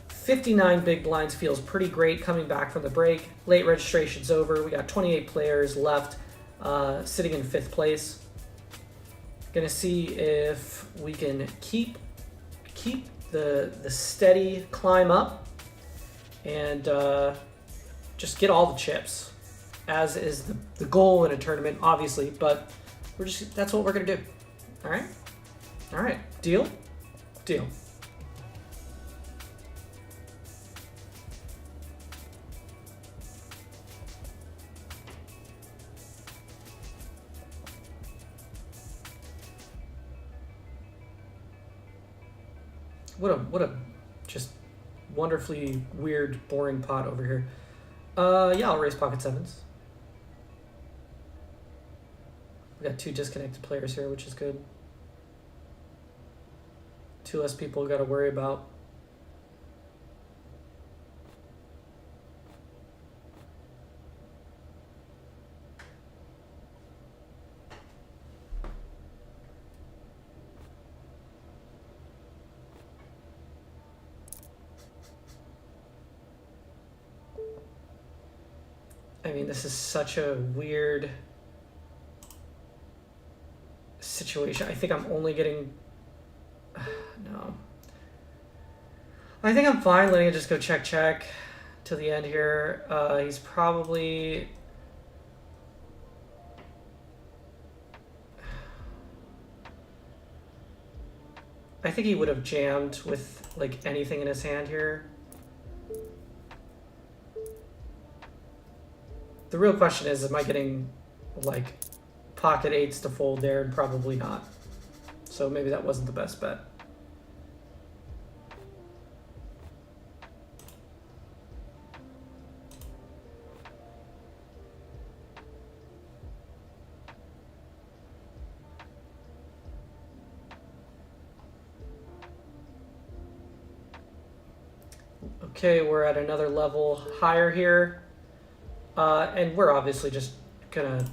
[SPEAKER 1] 59 big blinds feels pretty great coming back from the break. Late registration's over. We got 28 players left, sitting in 5th place. Gonna see if we can keep the steady climb up and just get all the chips, as is the goal in a tournament, obviously. But that's what we're gonna do. All right. Deal. What a just wonderfully weird, boring pot over here. Yeah, I'll raise pocket sevens. We got 2 disconnected players here, which is good. 2 less people got to worry about. I mean, this is such a weird situation. I think I'm only getting... No. I think I'm fine letting it just go check to the end here. He's probably... I think he would have jammed with like anything in his hand here. The real question is, am I getting like pocket eights to fold there? And probably not. So maybe that wasn't the best bet. Okay, we're at another level higher here. And we're obviously just gonna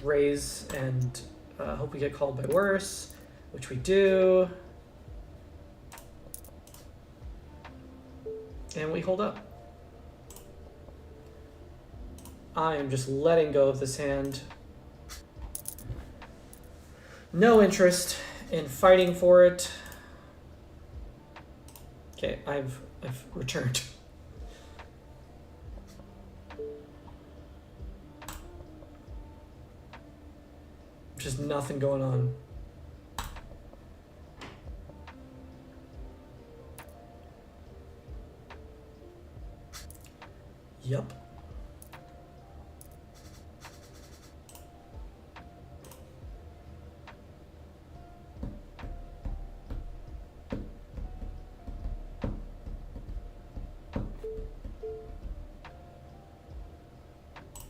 [SPEAKER 1] raise and hope we get called by worse, which we do. And we hold up. I am just letting go of this hand. No interest in fighting for it. Okay, I've returned. Just nothing going on. Yep.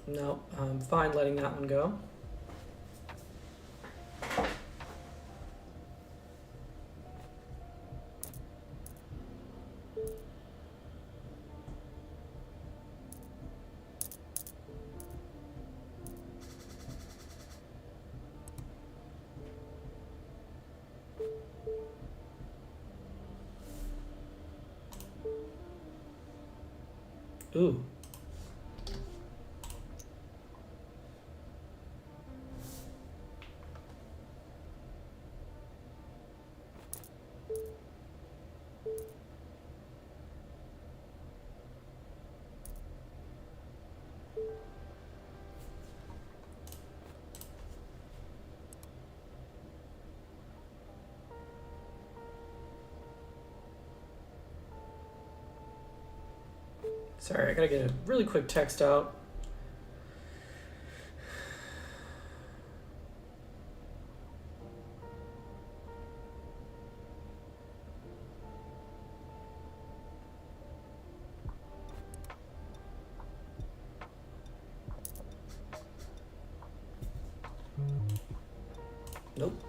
[SPEAKER 1] No, I'm fine letting that one go. Ooh. Sorry, I gotta get a really quick text out. Nope.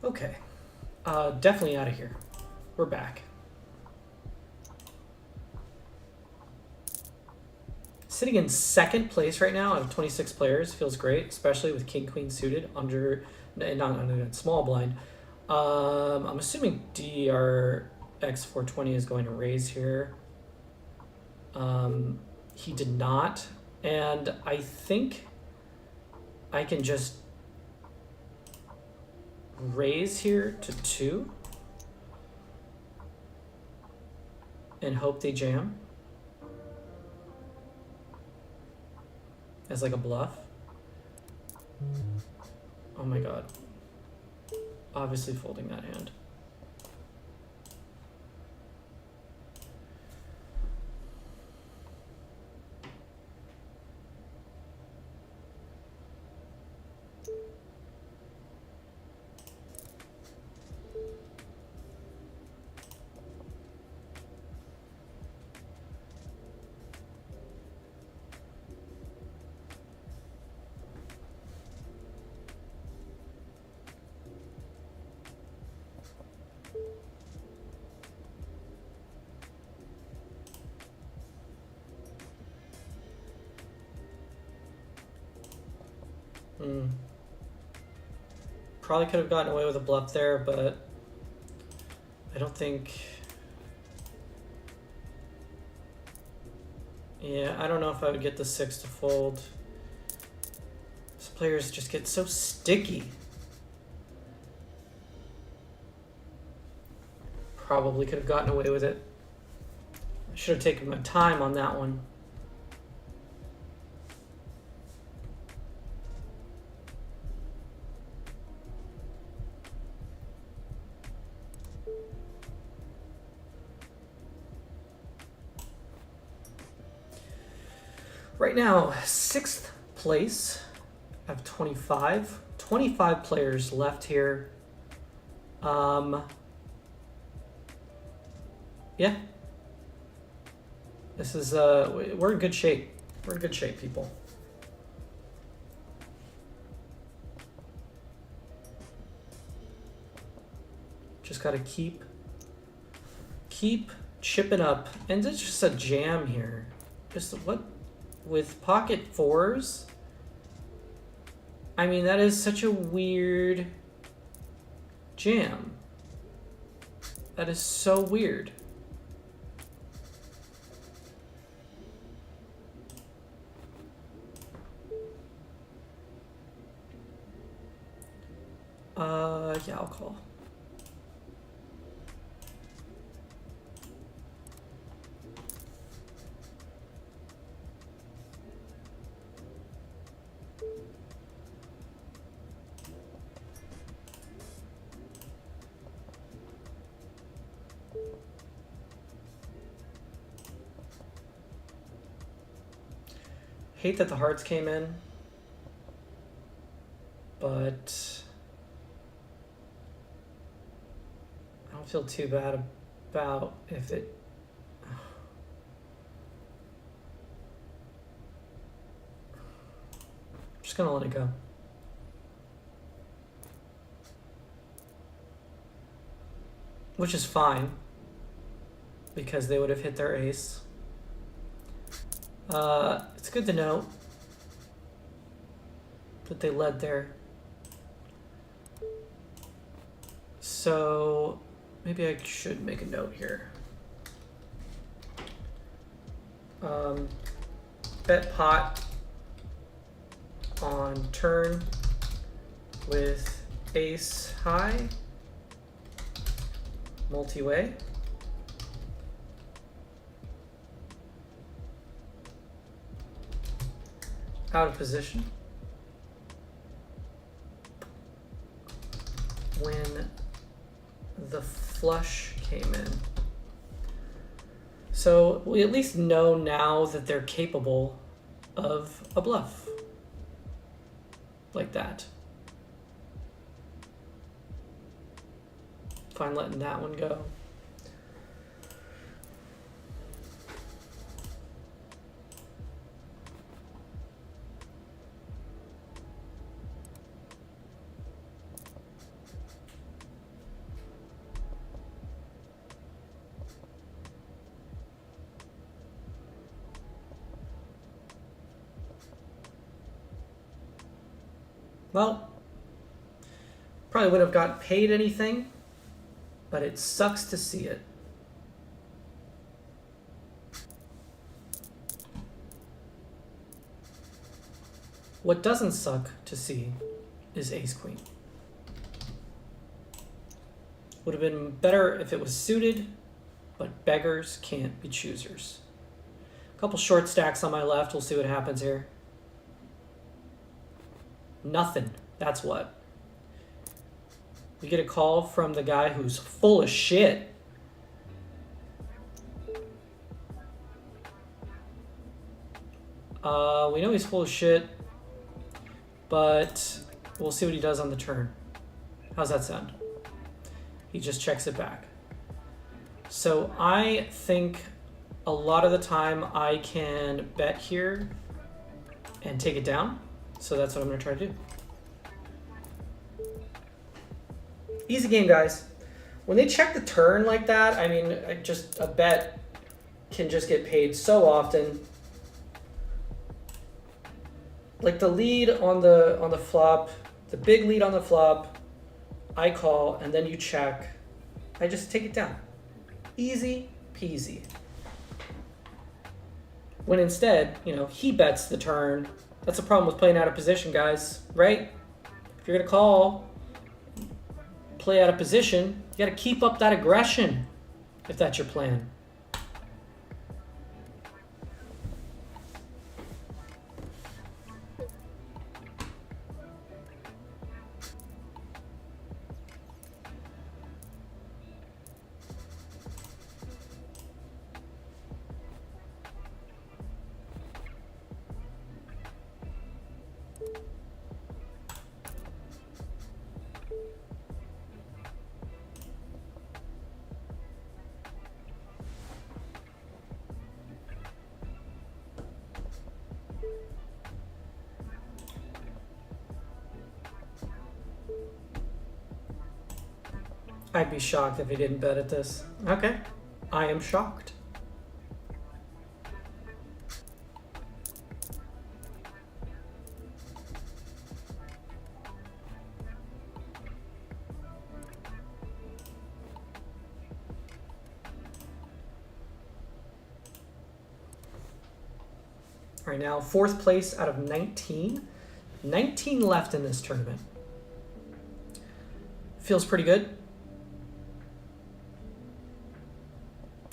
[SPEAKER 1] Okay. Definitely out of here. We're back. Sitting in second place right now out of 26 players feels great, especially with King Queen suited under, not under small blind. I'm assuming DRX 420 is going to raise here. He did not, and I think I can just raise here to 2 and hope they jam as like a bluff. Oh my god. Obviously folding that hand. Probably could have gotten away with a bluff there, but I don't think... Yeah, I don't know if I would get the 6 to fold. These players just get so sticky. Probably could have gotten away with it. I should have taken my time on that one. Right now, 6th place out of 25. 25 players left here. Yeah. This is, we're in good shape. We're in good shape, people. Just gotta keep chipping up. And it's just a jam here. Just what? With pocket 4s, I mean, that is such a weird jam. That is so weird. Yeah, I'll call. Hate that the hearts came in, but I don't feel too bad about if it... Just gonna let it go. Which is fine, because they would have hit their ace. It's good to know that they led there. So maybe I should make a note here. Bet pot on turn with ace high, multi-way. Out of position. When the flush came in. So we at least know now that they're capable of a bluff like that. Fine letting that one go. Well, probably wouldn't have got paid anything, but it sucks to see it. What doesn't suck to see is ace-queen. Would have been better if it was suited, but beggars can't be choosers. A couple short stacks on my left. We'll see what happens here. Nothing. That's what. We get a call from the guy who's full of shit. We know he's full of shit, but we'll see what he does on the turn. How's that sound? He just checks it back. So I think a lot of the time I can bet here and take it down. So that's what I'm going to try to do. Easy game, guys. When they check the turn like that, I mean, a bet can just get paid so often. Like the lead on the flop, the big lead on the flop, I call, and then you check. I just take it down. Easy peasy. When instead, you know, he bets the turn. That's the problem with playing out of position, guys, right? If you're gonna call, play out of position, you gotta keep up that aggression if that's your plan. I'd be shocked if he didn't bet at this. Okay, I am shocked. All right, now fourth place out of 19. 19 left in this tournament. Feels pretty good.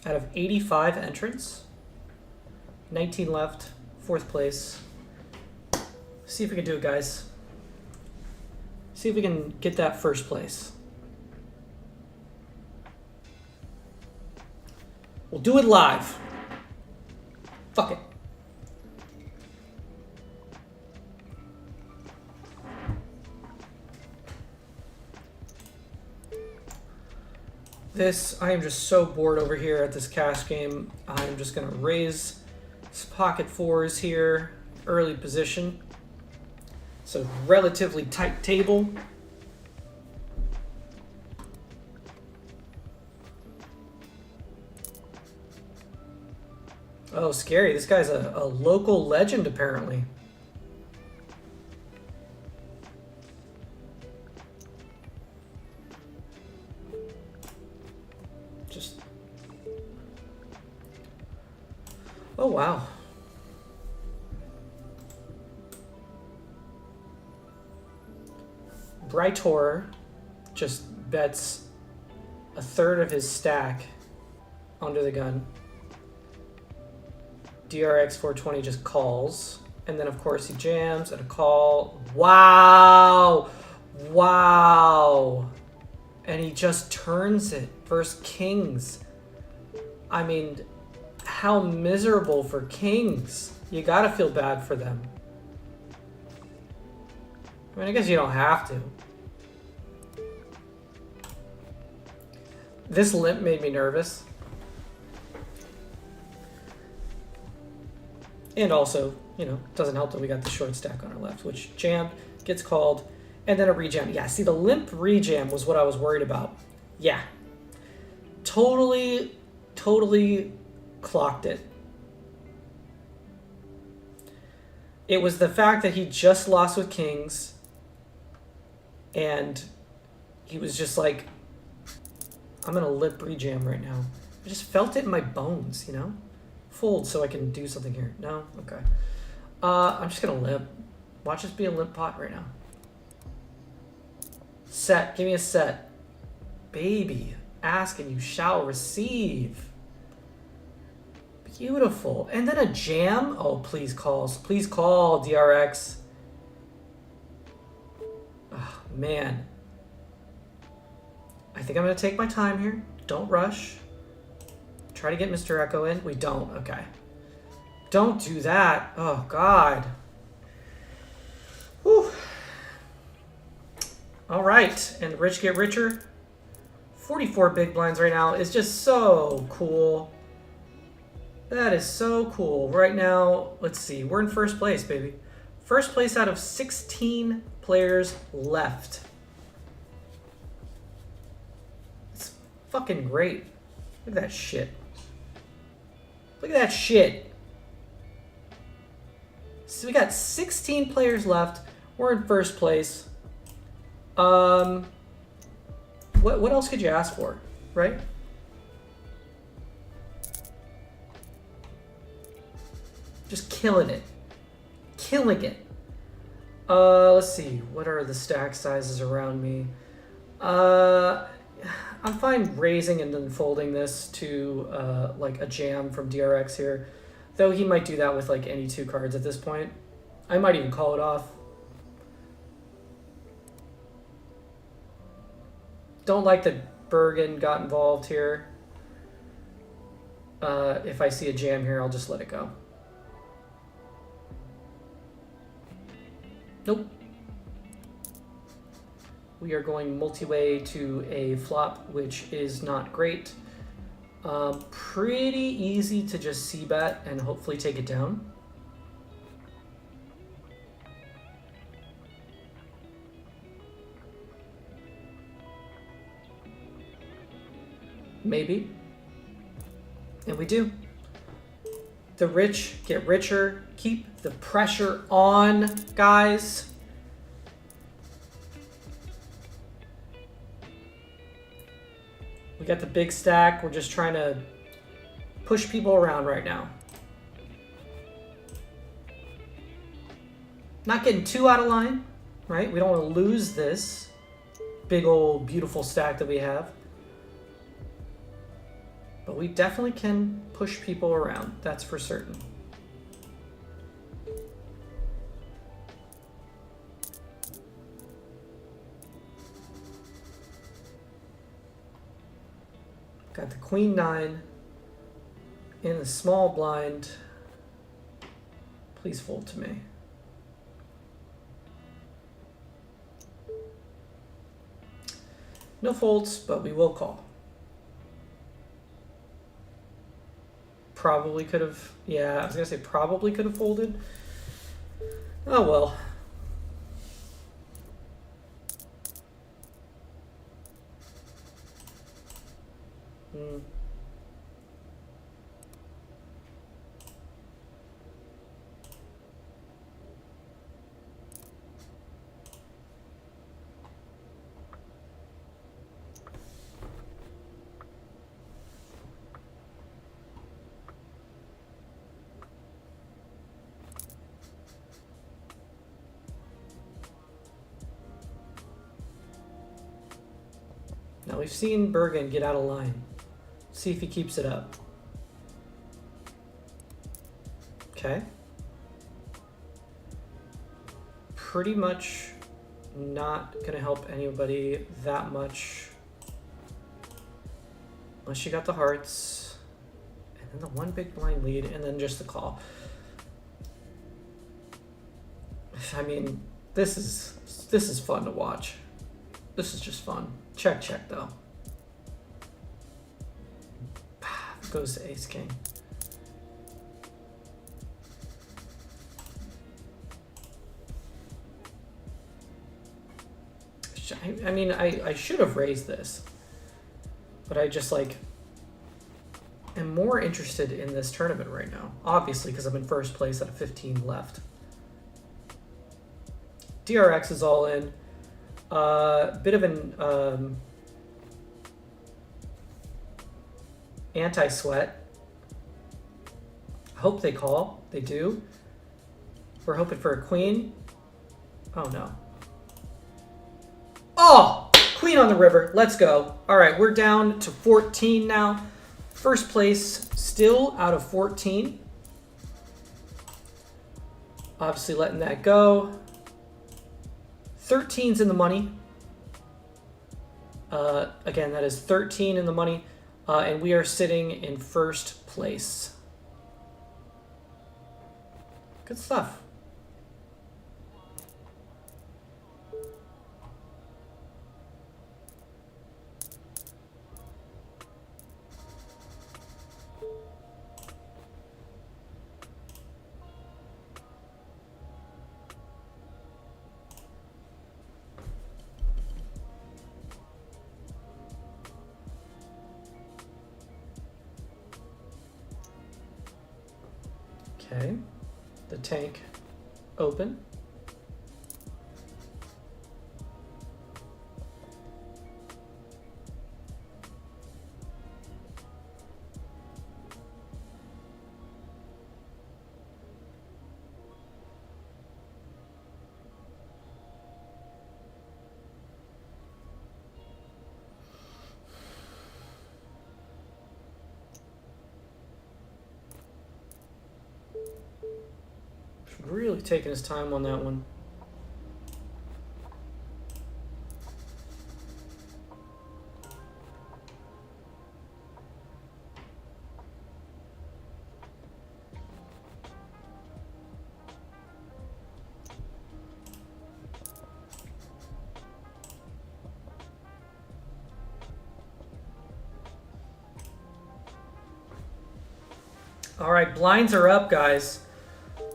[SPEAKER 1] Out of 85 entrants, 19 left, fourth place. See if we can do it, guys. See if we can get that first place. We'll do it live. Fuck it. I am just so bored over here at this cash game. I'm just going to raise pocket fours here, early position. So relatively tight table. Oh, scary. This guy's a local legend, apparently. Just... Oh, wow. Brightor just bets a third of his stack onto the gun. DRX 420 just calls. And then, of course, he jams at a call. Wow! Wow! And he just turns it versus kings. I mean, how miserable for kings. You gotta feel bad for them. I mean, I guess you don't have to. This limp made me nervous. And also, you know, it doesn't help that we got the short stack on our left, which jammed, gets called, and then a rejam. Yeah, see, the limp rejam was what I was worried about. Yeah. Totally clocked it. It was the fact that he just lost with kings, and he was just like, I'm going to limp rejam right now. I just felt it in my bones, you know? Fold so I can do something here. No? Okay. I'm just going to limp. Watch this be a limp pot right now. Set. Give me a set. Baby. Ask and you shall receive. Beautiful. And then a jam. Oh, please calls. Please call, DRX. Oh, man. I think I'm going to take my time here. Don't rush. Try to get Mr. Echo in. We don't. Okay. Don't do that. Oh, God. Whew. All right. And rich get richer. 44 big blinds right now is just so cool. That is so cool. Right now, let's see. We're in first place, baby. First place out of 16 players left. It's fucking great. Look at that shit. Look at that shit. So we got 16 players left. We're in first place. What else could you ask for, right? Just killing it. Killing it. Let's see. What are the stack sizes around me? I'm fine raising and then folding this to like a jam from DRX here. Though he might do that with like any two cards at this point. I might even call it off. Don't like that Bergen got involved here. If I see a jam here, I'll just let it go. Nope. We are going multi-way to a flop, which is not great. Pretty easy to just c-bet and hopefully take it down. Maybe. And we do. The rich get richer. Keep the pressure on, guys. We got the big stack. We're just trying to push people around right now. Not getting too out of line, right? We don't want to lose this big old beautiful stack that we have. But we definitely can push people around, that's for certain. Got the queen nine in the small blind. Please fold to me. No folds, but we will call. Probably could have, yeah, I was gonna say probably could have folded. Oh well. Mm. Now we've seen Bergen get out of line. See if he keeps it up. Okay. Pretty much not going to help anybody that much. Unless you got the hearts. And then the one big blind lead, and then just the call. I mean, this is fun to watch. This is just fun. Check, check, though. Goes to ace king. I mean, I should have raised this, but I just like am more interested in this tournament right now. Obviously, because I'm in first place out of 15 left. DRX is all in. Bit of an anti-sweat. I hope they call. They do. We're hoping for a queen. Oh no. Oh! Queen on the river. Let's go. All right, we're down to 14 now. First place still out of 14. Obviously letting that go. 13's in the money. Again, that is 13 in the money. And we are sitting in first place. Good stuff. Okay, the tank open. Really taking his time on that one. All right, blinds are up, guys.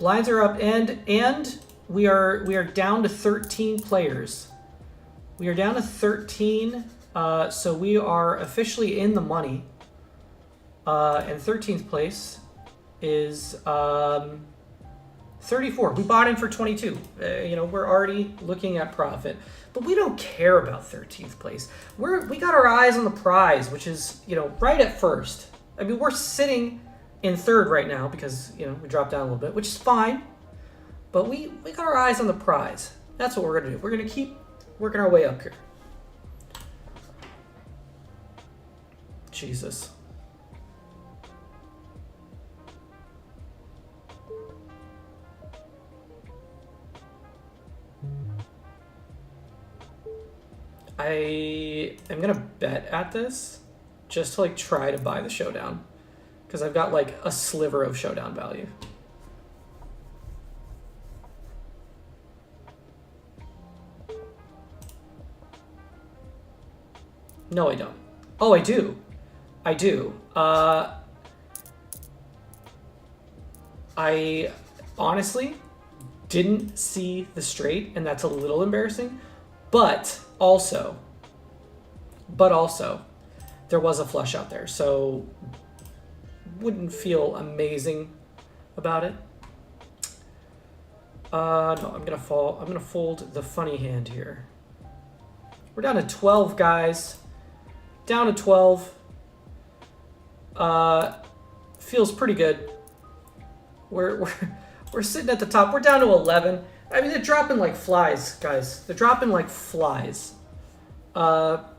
[SPEAKER 1] Blinds are up, and we are down to 13 players. We are down to 13, so we are officially in the money. And 13th place is 34. We bought in for 22. You know, we're already looking at profit, but we don't care about 13th place. We got our eyes on the prize, which is, you know, right at first. I mean, we're sitting in third right now because, you know, we dropped down a little bit, which is fine. But we got our eyes on the prize. That's what we're going to do. We're going to keep working our way up here. Jesus. I am going to bet at this just to, like, try to buy the showdown. Because I've got, like, a sliver of showdown value. No, I don't. Oh, I do. I do. I honestly didn't see the straight, and that's a little embarrassing. But also, there was a flush out there, so wouldn't feel amazing about it. No, I'm gonna fold the funny hand here. We're down to 12, guys. Down to 12. Feels pretty good. We're sitting at the top. We're down to 11. I mean, they're dropping like flies, guys. They're dropping like flies. But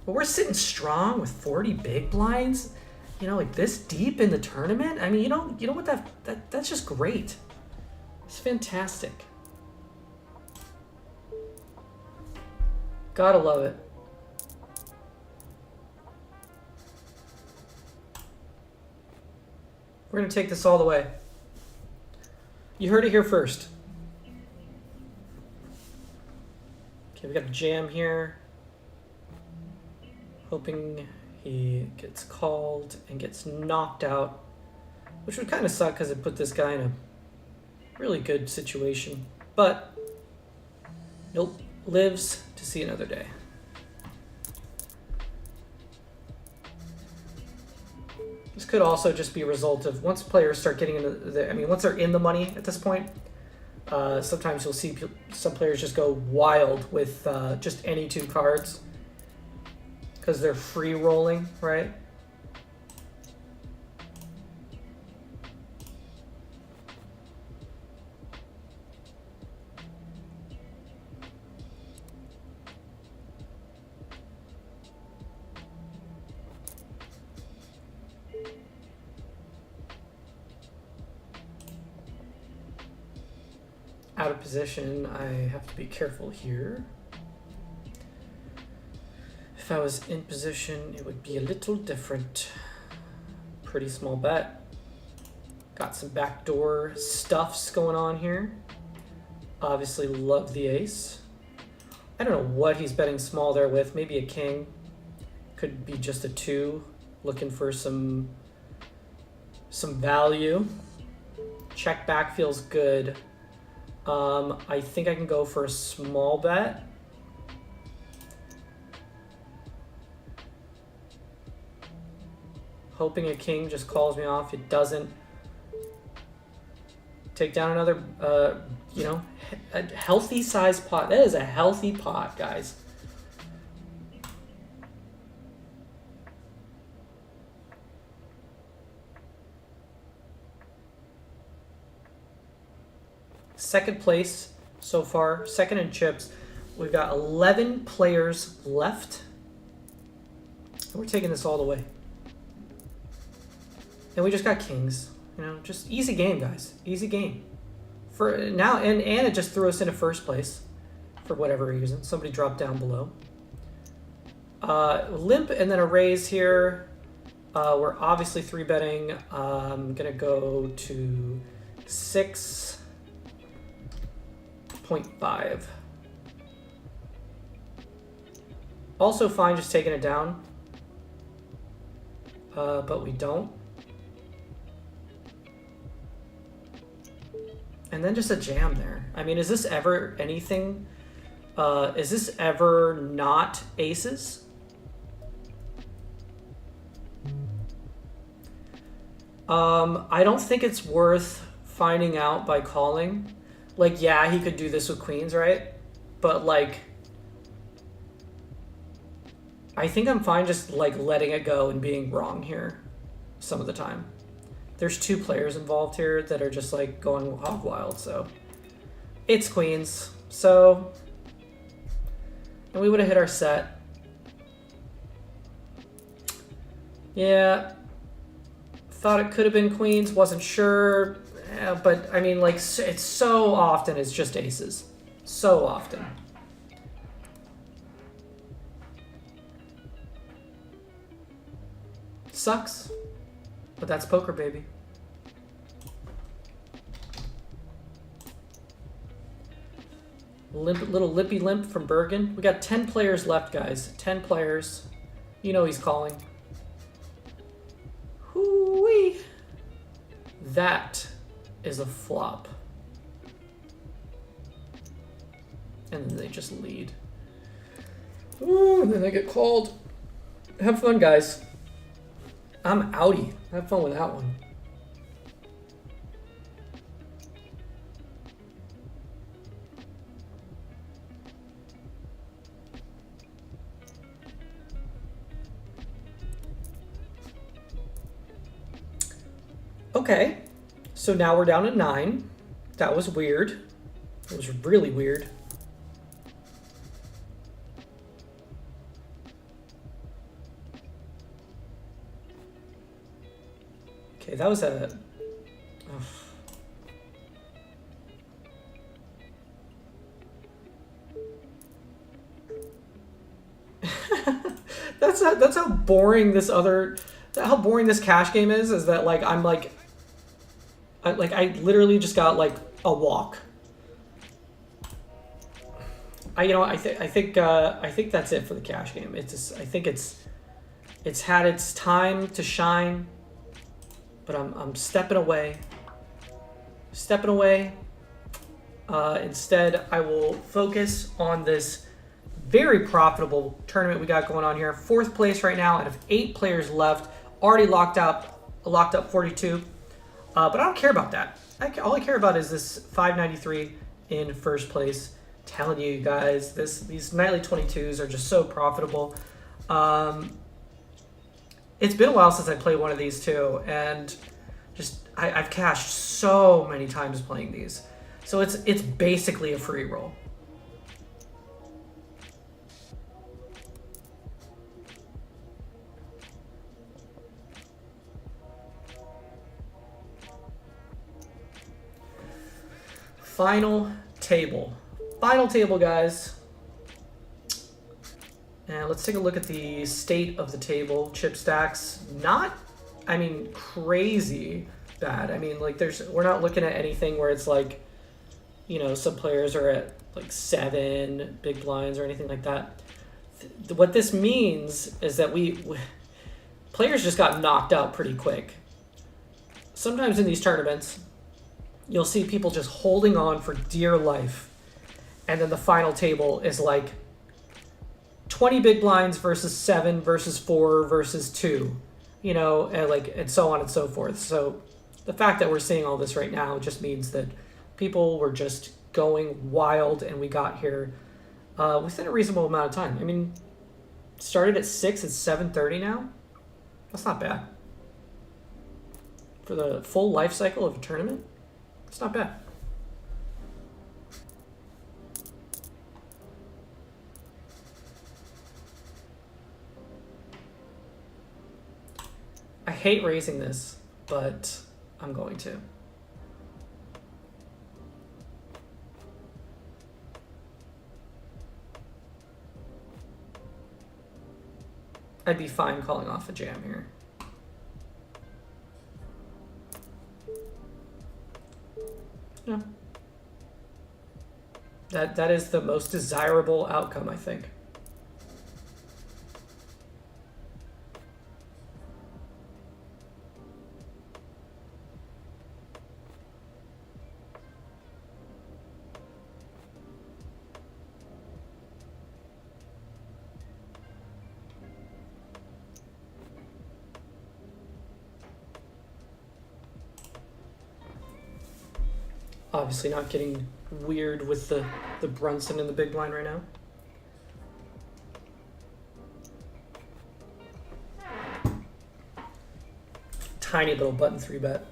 [SPEAKER 1] we're sitting strong with 40 big blinds. You know, like this deep in the tournament. I mean, you know what that's just great. It's fantastic. Gotta love it. We're gonna take this all the way. You heard it here first. Okay, we got a jam here. Hoping he gets called and gets knocked out, which would kind of suck because it put this guy in a really good situation. But nope, lives to see another day. This could also just be a result of once players start getting into the, once they're in the money at this point, sometimes you'll see some players just go wild with just any two cards because they're free rolling, right? Out of position, I have to be careful here. If I was in position, it would be a little different. Pretty small bet. Got some backdoor stuffs going on here. Obviously love the ace. I don't know what he's betting small there with. Maybe a king. Could be just a 2. Looking for some value. Check back feels good. I think I can go for a small bet. Hoping a king just calls me off. It doesn't. Take down another, a healthy size pot. That is a healthy pot, guys. Second place so far, second in chips. We've got 11 players left. And we're taking this all the way. And we just got kings. You know, just easy game, guys. Easy game. For now, and it just threw us into first place for whatever reason. Somebody dropped down below. Limp and then a raise here. We're obviously 3-betting. I'm gonna go to 6.5. Also fine just taking it down. But we don't. And then just a jam there. I mean, is this ever anything? Is this ever not aces? I don't think it's worth finding out by calling. Like, yeah, he could do this with queens, right? But like, I think I'm fine just like letting it go and being wrong here some of the time. There's 2 players involved here that are just like going hog wild, so it's queens. So, and we would have hit our set. Yeah, thought it could have been queens, wasn't sure, but I mean, like, it's so often it's just aces, so often. Sucks, but that's poker, baby. Little lippy limp from Bergen. We got 10 players left, guys. 10 players. You know he's calling. Hoo-wee. That is a flop. And then they just lead. Ooh, and then they get called. Have fun, guys. I'm outie. Have fun with that one. Okay, so now we're down at 9. That was weird. It was really weird. Okay, that was a... that's how boring this other... How boring this cash game is that, like, I'm, like... I literally just got, like, a walk. I think that's it for the cash game. It's just, I think it's had its time to shine, but I'm stepping away. Stepping away. Instead, I will focus on this very profitable tournament we got going on here. 4th place right now out of 8 players left. Already locked up 42. But I don't care about that. All I care about is this 593 in 1st place. Telling you guys, these nightly 22s are just so profitable. It's been a while since I played one of these too, and just I've cashed so many times playing these. So it's basically a free roll. Final table. Final table, guys. And let's take a look at the state of the table. Chip stacks, not, I mean, crazy bad. I mean, like, we're not looking at anything where it's like, you know, some players are at like 7 big blinds or anything like that. What this means is that players just got knocked out pretty quick. Sometimes in these tournaments, you'll see people just holding on for dear life. And then the final table is like 20 big blinds versus 7 versus 4 versus 2, you know, and so on and so forth. So the fact that we're seeing all this right now just means that people were just going wild, and we got here within a reasonable amount of time. I mean, started at 6, it's 7:30 now. That's not bad. For the full life cycle of a tournament, it's not bad. I hate raising this, but I'm going to. I'd be fine calling off a jam here. Yeah. That is the most desirable outcome, I think. Obviously not getting weird with the Brunson in the big blind right now. Tiny little button 3-bet.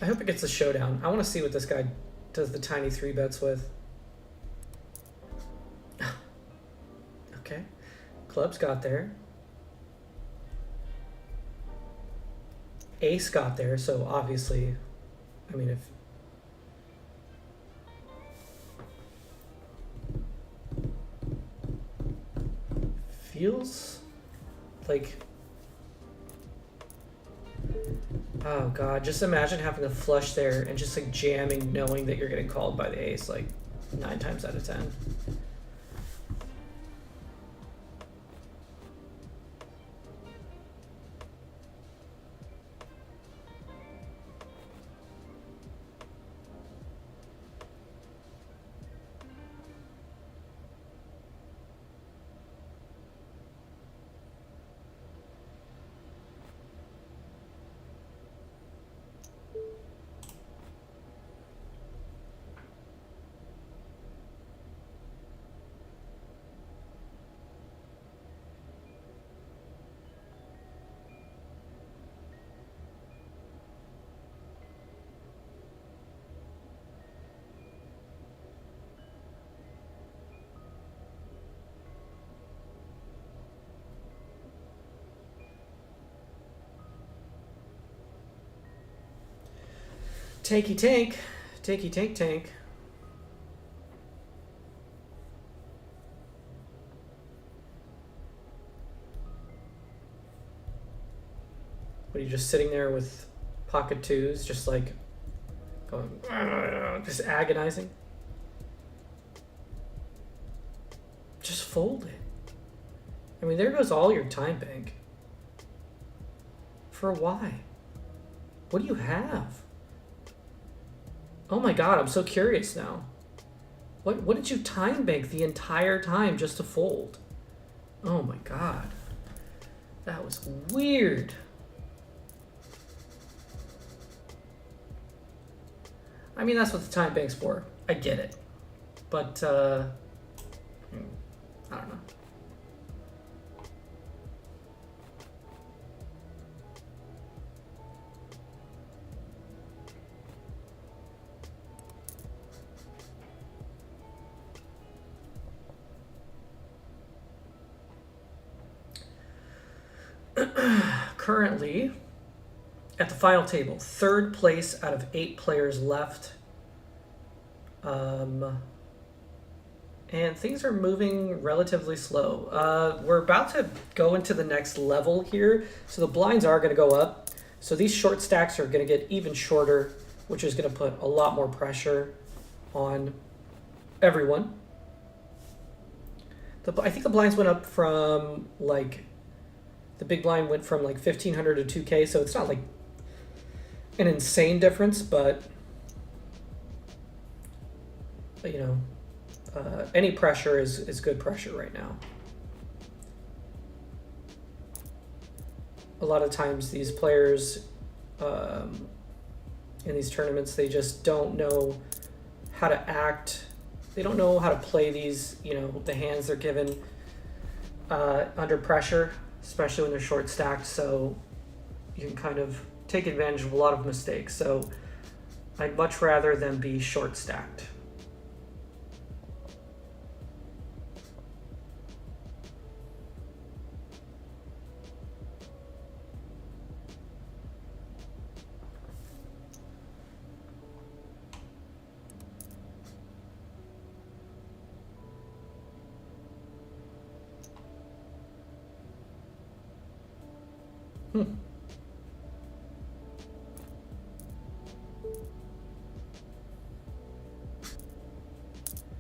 [SPEAKER 1] I hope it gets a showdown. I want to see what this guy does the tiny 3-bets with. Okay. Clubs got there. Ace got there, so obviously, I mean, if... Feels like... Oh god, just imagine having a flush there and just like jamming knowing that you're getting called by the ace like 9 times out of 10. Tanky tank. Tanky tank tank. What, are you just sitting there with pocket twos, just like going, just agonizing? Just fold it. I mean, there goes all your time bank. For why? What do you have? Oh my god, I'm so curious now. What did you time bank the entire time just to fold? Oh my god. That was weird. I mean, that's what the time bank's for. I get it. But, I don't know. Currently, at the final table, 3rd place out of 8 players left. And things are moving relatively slow. We're about to go into the next level here. So the blinds are going to go up. So these short stacks are going to get even shorter, which is going to put a lot more pressure on everyone. I think the blinds went up from like, the big blind went from like 1,500 to 2K. So it's not like an insane difference, but you know, any pressure is good pressure right now. A lot of times these players in these tournaments, they just don't know how to act. They don't know how to play these, you know, the hands they're given under pressure, especially when they're short stacked. So you can kind of take advantage of a lot of mistakes. So I'd much rather them be short stacked.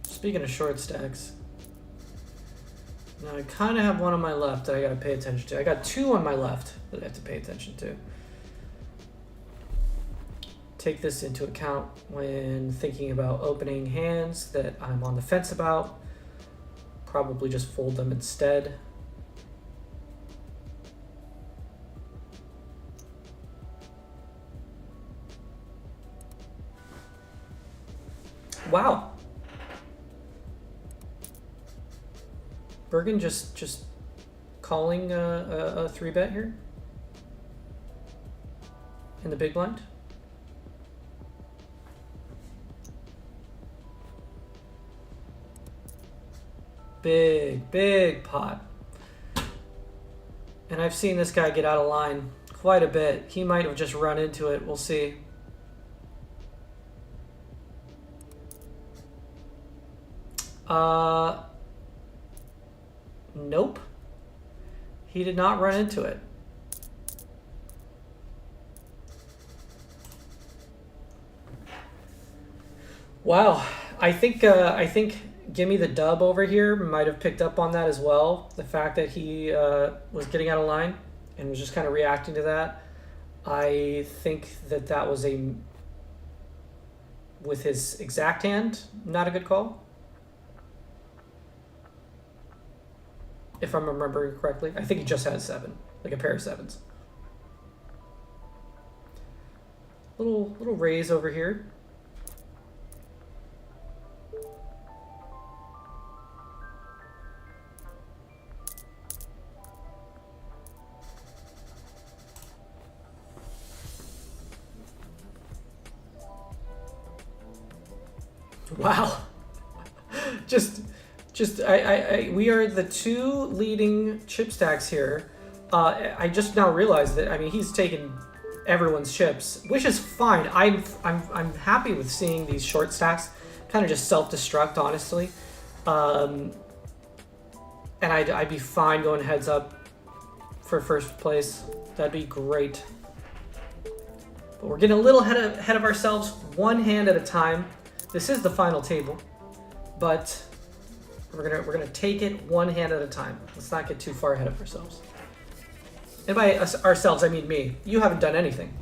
[SPEAKER 1] Speaking of short stacks, now I kind of have one on my left that I got to pay attention to. I got 2 on my left that I have to pay attention to. Take this into account when thinking about opening hands that I'm on the fence about. Probably just fold them instead. Wow. Bergen just calling a 3-bet here in the big blind. Big pot. And I've seen this guy get out of line quite a bit. He might have just run into it. We'll see. Nope. He did not run into it. Wow. I think Gimme the Dub over here might have picked up on that as well. The fact that he was getting out of line and was just kind of reacting to that. I think that was with his exact hand, not a good call. If I'm remembering correctly. I think he just had a 7, like a pair of 7s. Little raise over here. Wow. We are the 2 leading chip stacks here. I just now realized that, I mean, he's taken everyone's chips, which is fine. I'm happy with seeing these short stacks kind of just self-destruct, honestly. And I'd be fine going heads up for first place. That'd be great. But we're getting a little ahead of ourselves, one hand at a time. This is the final table, but we're gonna take it one hand at a time. Let's not get too far ahead of ourselves. And by ourselves, I mean me. You haven't done anything.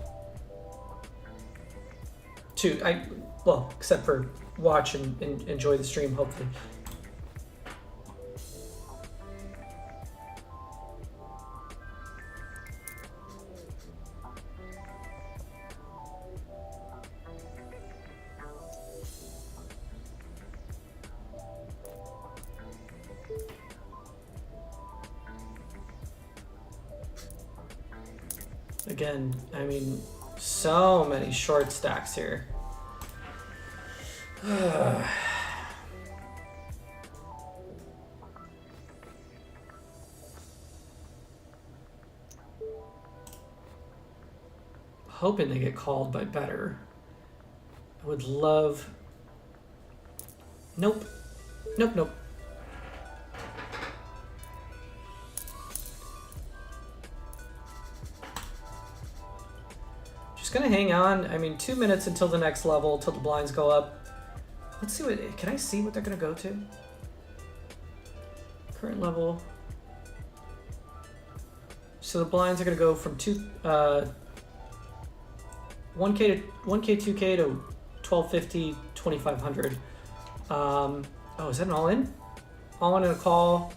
[SPEAKER 1] Well, except for watch and enjoy the stream, hopefully. Again, I mean, so many short stacks here. Hoping they get called by better. I would love... Nope. Nope, nope. Just gonna hang on. I mean, 2 minutes until the next level, till the blinds go up. Let's see what... Can I see what they're gonna go to? Current level. So the blinds are gonna go from 1K to 2K to 1250, 2500. Oh, is that an all-in? All-in and a call.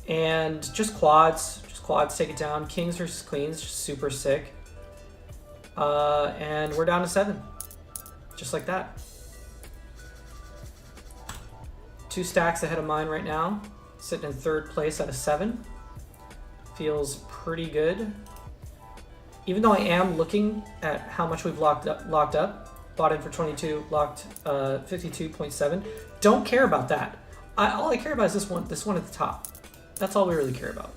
[SPEAKER 1] And just quads. Just quads, take it down. Kings versus queens, just super sick. And we're down to 7. Just like that. 2 stacks ahead of mine right now. Sitting in 3rd place out of 7. Feels pretty good. Even though I am looking at how much we've locked up, bought in for 22, locked 52.7. Don't care about that. All I care about is this one at the top. That's all we really care about.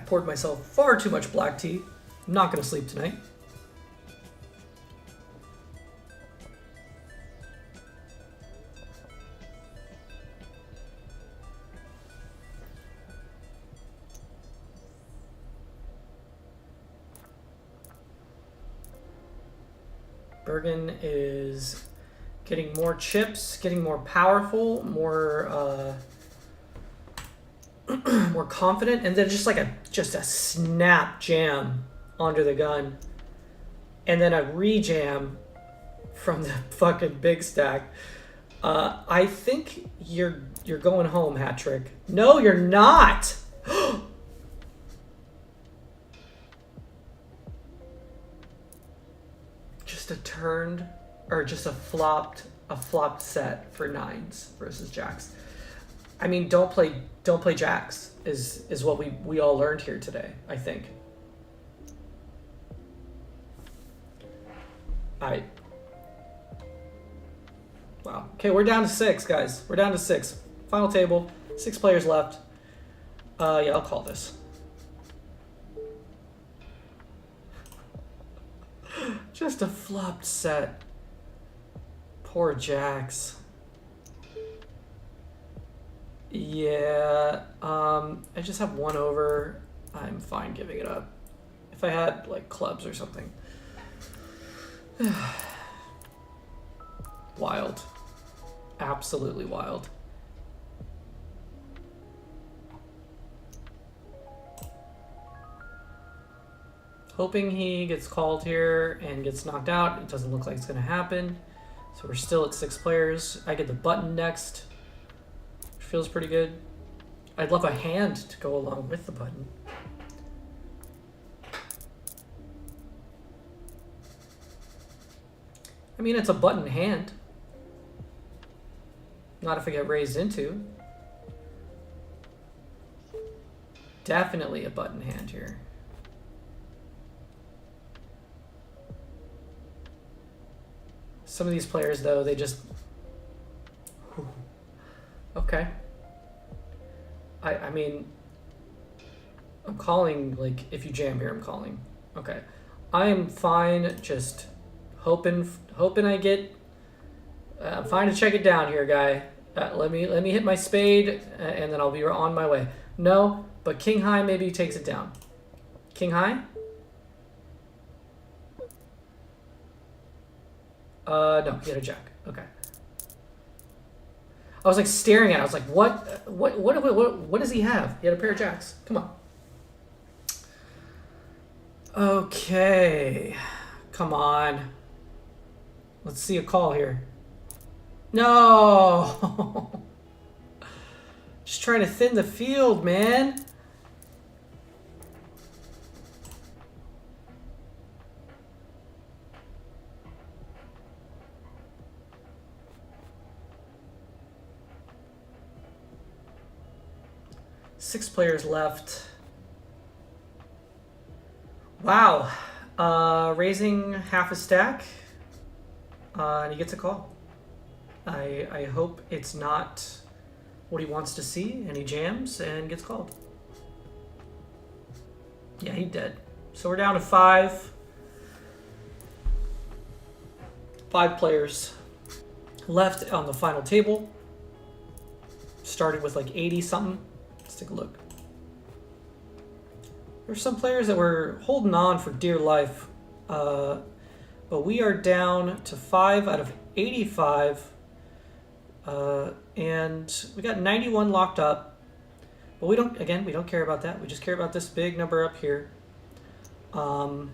[SPEAKER 1] Poured myself far too much black tea. I'm not gonna sleep tonight. Bergen is getting more chips, getting more powerful, more more confident, and then just a snap jam onto the gun, and then a re-jam from the fucking big stack. I think you're going home, hat trick. No, you're not. Just a turned, or just a flopped set for 9s versus jacks. I mean, don't play jacks is what we all learned here today, I think. Wow. Okay, we're down to 6, guys. We're down to 6. Final table. 6 players left. Yeah, I'll call this. Just a flopped set. Poor jacks. Yeah, I just have 1 over. I'm fine giving it up. If I had, like, clubs or something. Wild. Absolutely wild. Hoping he gets called here and gets knocked out. It doesn't look like it's going to happen. So we're still at 6 players. I get the button next. Feels pretty good. I'd love a hand to go along with the button. I mean, it's a button hand. Not if I get raised into. Definitely a button hand here. Some of these players, though, they just... Okay. I mean... I'm calling, like, if you jam here, I'm calling. Okay. I am fine just hoping I get... I'm fine to check it down here, guy. Let me hit my spade, and then I'll be on my way. No, but king high maybe takes it down. King high? No, he had a jack. Okay. I was like staring at it. I was like, what does he have? He had a pair of jacks. Come on. Okay. Come on. Let's see a call here. No. Just trying to thin the field, man. Six players left. Wow. Raising half a stack. And he gets a call. I hope it's not what he wants to see, and he jams and gets called. Yeah, he did. So we're down to 5. 5 players left on the final table. Started with like 80 something. Let's take a look. There's some players that were holding on for dear life, but we are down to 5 out of 85, and we got 91 locked up. But we don't care about that. We just care about this big number up here. And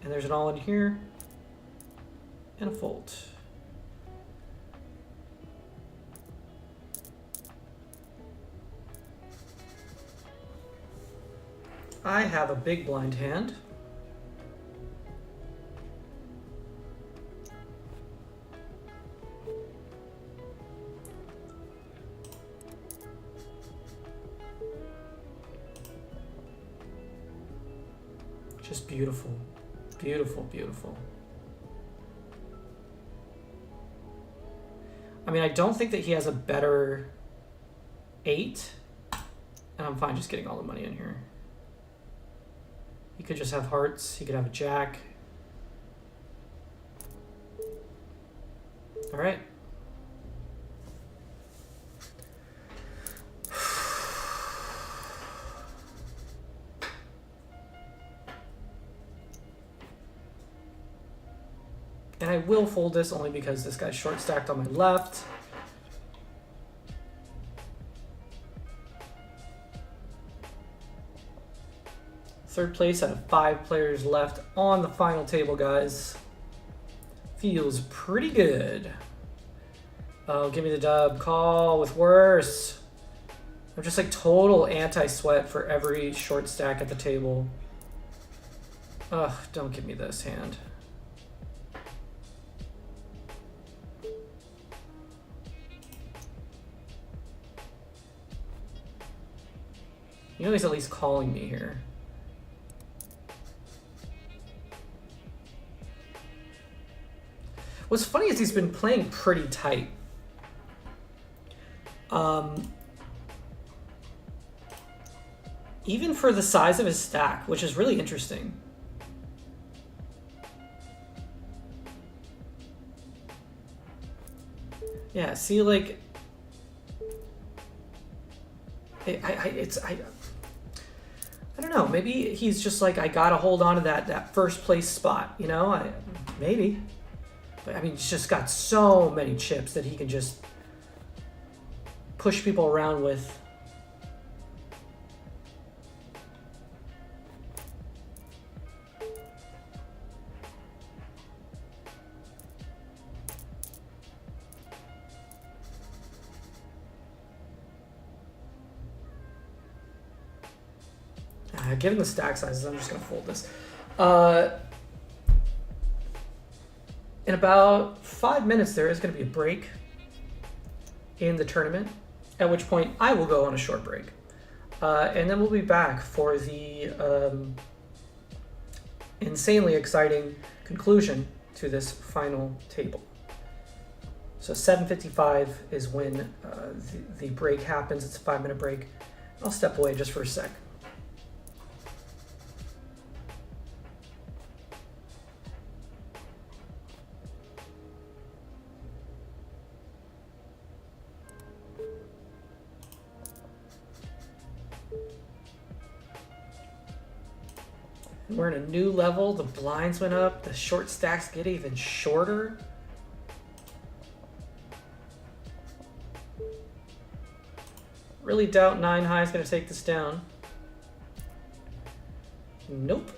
[SPEAKER 1] there's an all in here and a fold. I have a big blind hand. Just beautiful, beautiful, beautiful. I mean, I don't think that he has a better 8, and I'm fine just getting all the money in here. He could just have hearts. He could have a jack. All right. And I will fold this only because this guy's short stacked on my left. Third place out of 5 players left on the final table, guys. Feels pretty good. Oh, give me the dub. Call with worse. I'm just like total anti-sweat for every short stack at the table. Ugh, don't give me this hand. You know he's at least calling me here. What's funny is he's been playing pretty tight. Even for the size of his stack, which is really interesting. Yeah, see, like, I don't know. Maybe he's just like, I gotta hold on to that first place spot, you know? Maybe. But I mean, he's just got so many chips that he can just push people around with. Given the stack sizes, I'm just going to fold this. In about 5 minutes, there is going to be a break. in the tournament, at which point I will go on a short break. And then we'll be back for the insanely exciting conclusion to this final table. So 7:55 is when the break happens. It's a 5-minute break. I'll step away just for a sec. We're in a new level. The blinds went up. The short stacks get even shorter. Really doubt 9 high is going to take this down. Nope.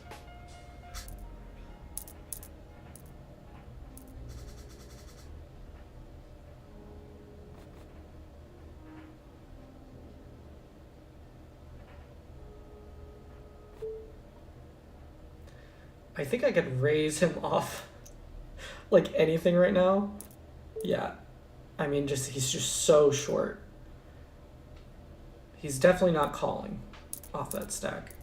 [SPEAKER 1] I think I could raise him off like anything right now. Yeah. I mean, he's just so short. He's definitely not calling off that stack.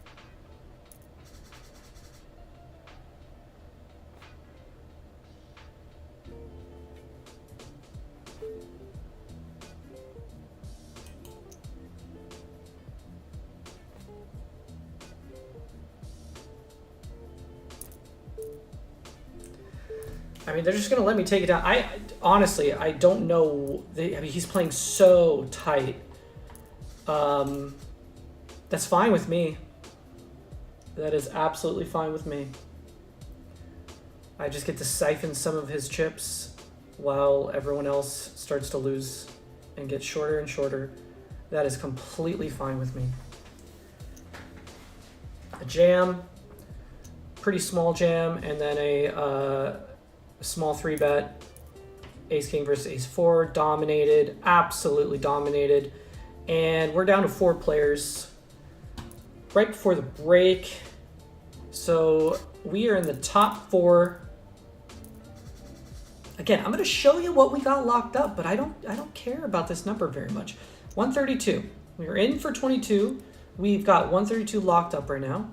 [SPEAKER 1] I mean, they're just going to let me take it down. Honestly, I don't know. I mean, he's playing so tight. That's fine with me. That is absolutely fine with me. I just get to siphon some of his chips while everyone else starts to lose and get shorter and shorter. That is completely fine with me. A jam, pretty small jam, and then a small 3-bet. Ace King versus Ace 4, dominated, absolutely dominated. And we're down to 4 players right before the break. So we are in the top 4. Again, I'm going to show you what we got locked up, but I don't care about this number very much. 132. We're in for 22. We've got 132 locked up right now.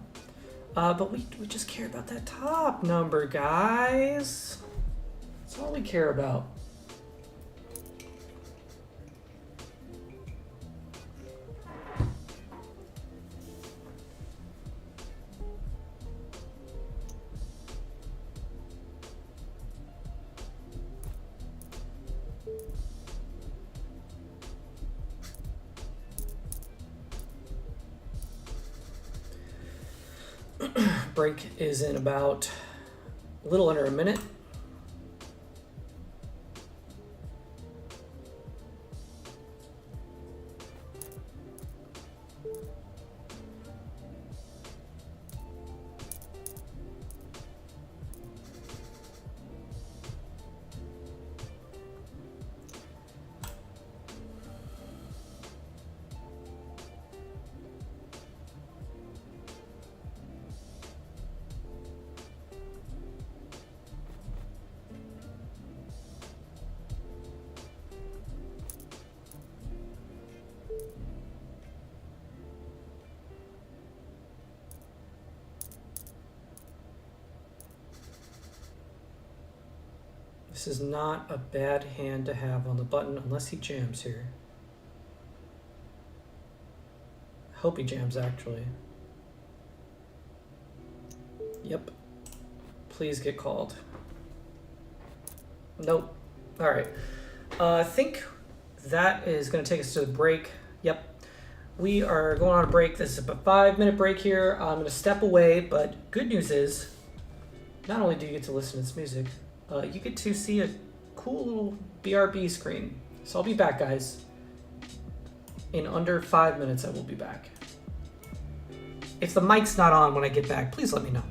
[SPEAKER 1] But we just care about that top number, guys. That's all we care about. Break is in about a little under a minute. This is not a bad hand to have on the button unless he jams here. I hope he jams, actually. Yep. Please get called. Nope. All right. I think that is going to take us to the break. Yep. We are going on a break. This is a 5-minute break here. I'm going to step away, but good news is, not only do you get to listen to this music, you get to see a cool little BRB screen. So I'll be back, guys. In under 5 minutes, I will be back. If the mic's not on when I get back, please let me know.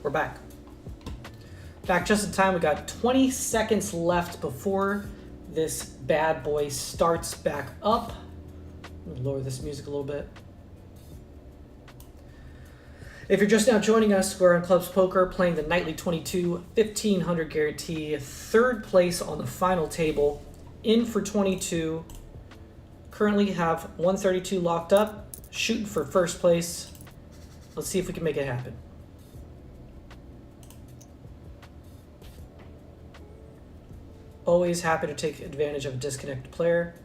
[SPEAKER 1] We're back. Back just in time. We got 20 seconds left before this bad boy starts back up. I'm gonna lower this music a little bit. If you're just now joining us, we're on Clubs Poker playing the Nightly 22 1500 guarantee. Third place on the final table. In for 22. Currently have 132 locked up. Shooting for first place. Let's see if we can make it happen. Always happy to take advantage of a disconnected player.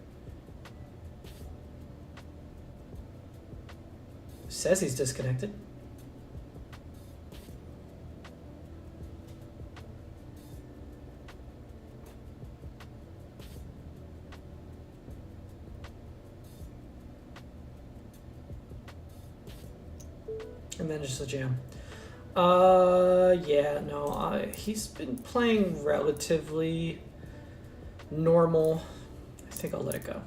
[SPEAKER 1] Says he's disconnected. And then just a jam. Yeah, no, he's been playing relatively normal. I think I'll let it go.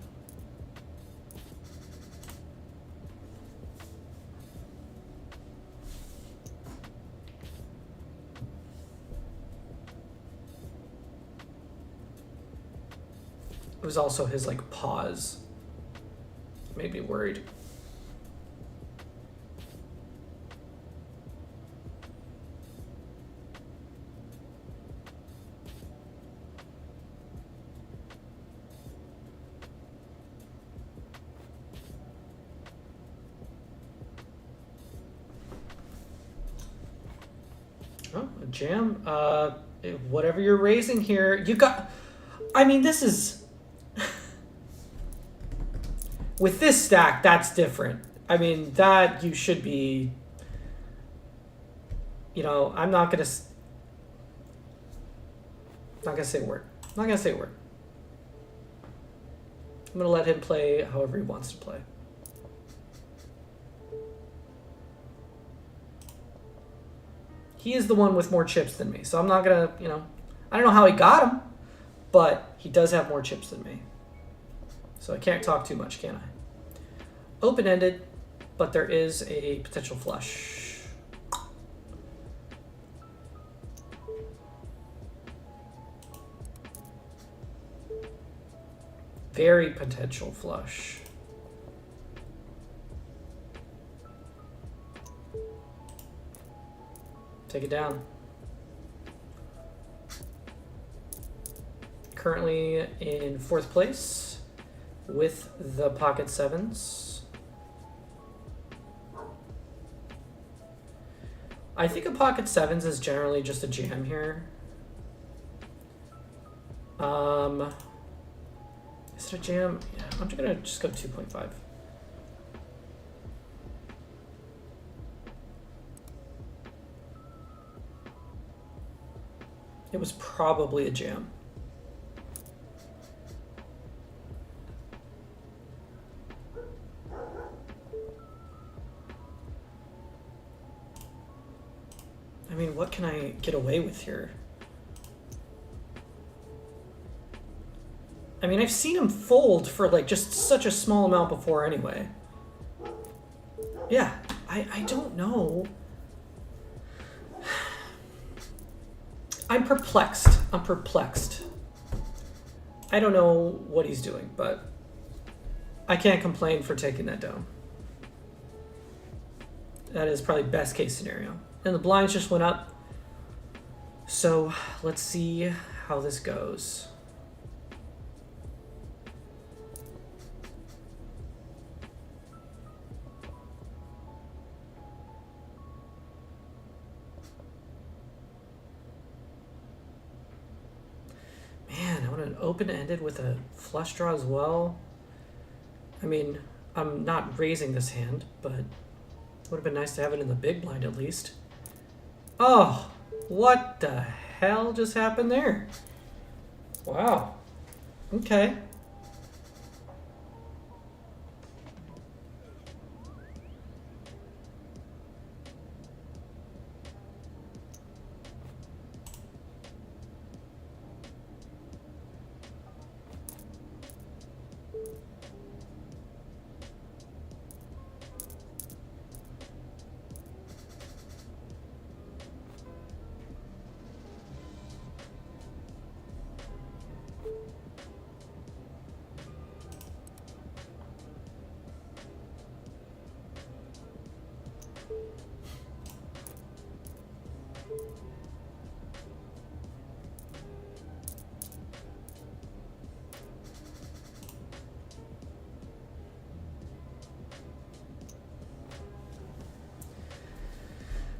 [SPEAKER 1] It was also his like pause. Made me worried. Oh, a jam. Whatever you're raising here, you got. I mean, this is. With this stack, that's different. I mean, that you should be. You know, I'm not gonna. Not gonna say a word. Not gonna say a word. I'm gonna let him play however he wants to play. He is the one with more chips than me, so I'm not gonna, you know, I don't know how he got them, but he does have more chips than me. So I can't talk too much, can I? Open-ended, but there is a potential flush. Very potential flush. Take it down. Currently in 4th place with the pocket 7s. I think a pocket 7s is generally just a jam here. Is it a jam? Yeah, I'm gonna just go 2.5. It was probably a jam. I mean, what can I get away with here? I mean, I've seen him fold for like just such a small amount before anyway. Yeah, I don't know. I'm perplexed. I'm perplexed. I don't know what he's doing, but I can't complain for taking that down. That is probably best case scenario. And the blinds just went up. So let's see how this goes. Man, I want an open-ended with a flush draw as well. I mean, I'm not raising this hand, but it would have been nice to have it in the big blind at least. Oh, what the hell just happened there? Wow. Okay.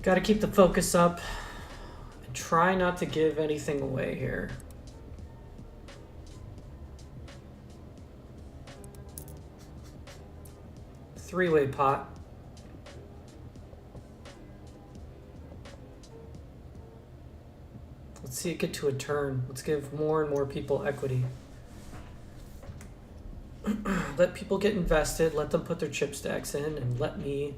[SPEAKER 1] Got to keep the focus up and try not to give anything away here. Three-way pot. Let's see it get to a turn. Let's give more and more people equity. Let people get invested, let them put their chip stacks in, and let me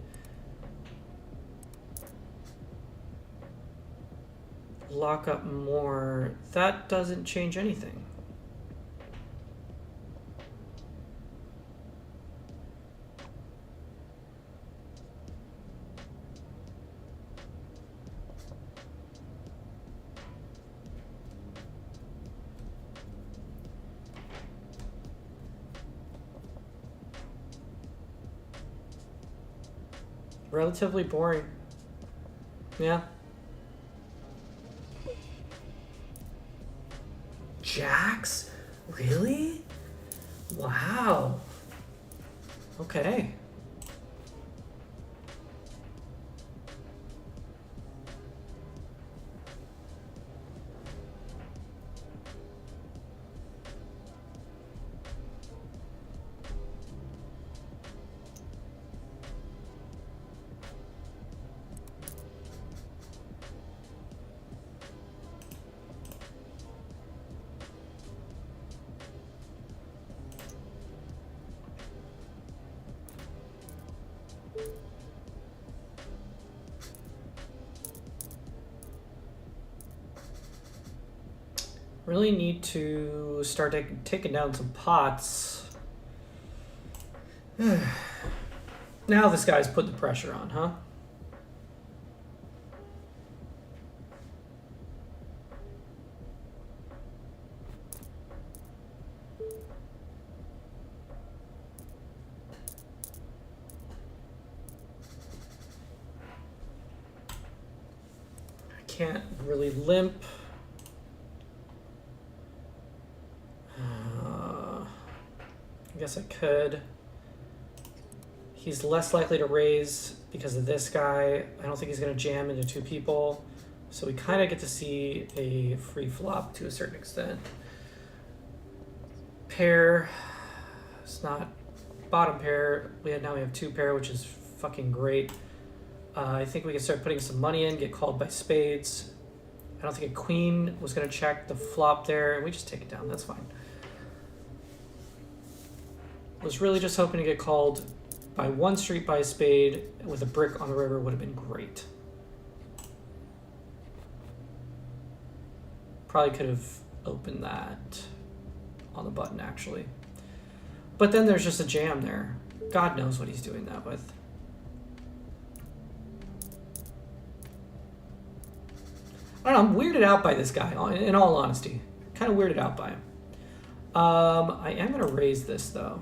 [SPEAKER 1] lock up more. That doesn't change anything. Relatively boring. Yeah. Jacks? Really? Wow. Okay. Really need to start taking down some pots. Now this guy's put the pressure on, huh? I can't really limp. I guess I could. He's less likely to raise because of this guy. I don't think he's going to jam into two people. So we kind of get to see a free flop to a certain extent. Pair. It's not bottom pair. Now we have two pair, which is fucking great. I think we can start putting some money in, get called by spades. I don't think a queen was going to check the flop there. And we just take it down. That's fine. Was really just hoping to get called by one street by a spade with a brick on the river would have been great. Probably could have opened that on the button actually. But then there's just a jam there. God knows what he's doing that with. I don't know, I'm weirded out by this guy, in all honesty. Kind of weirded out by him. I am going to raise this though.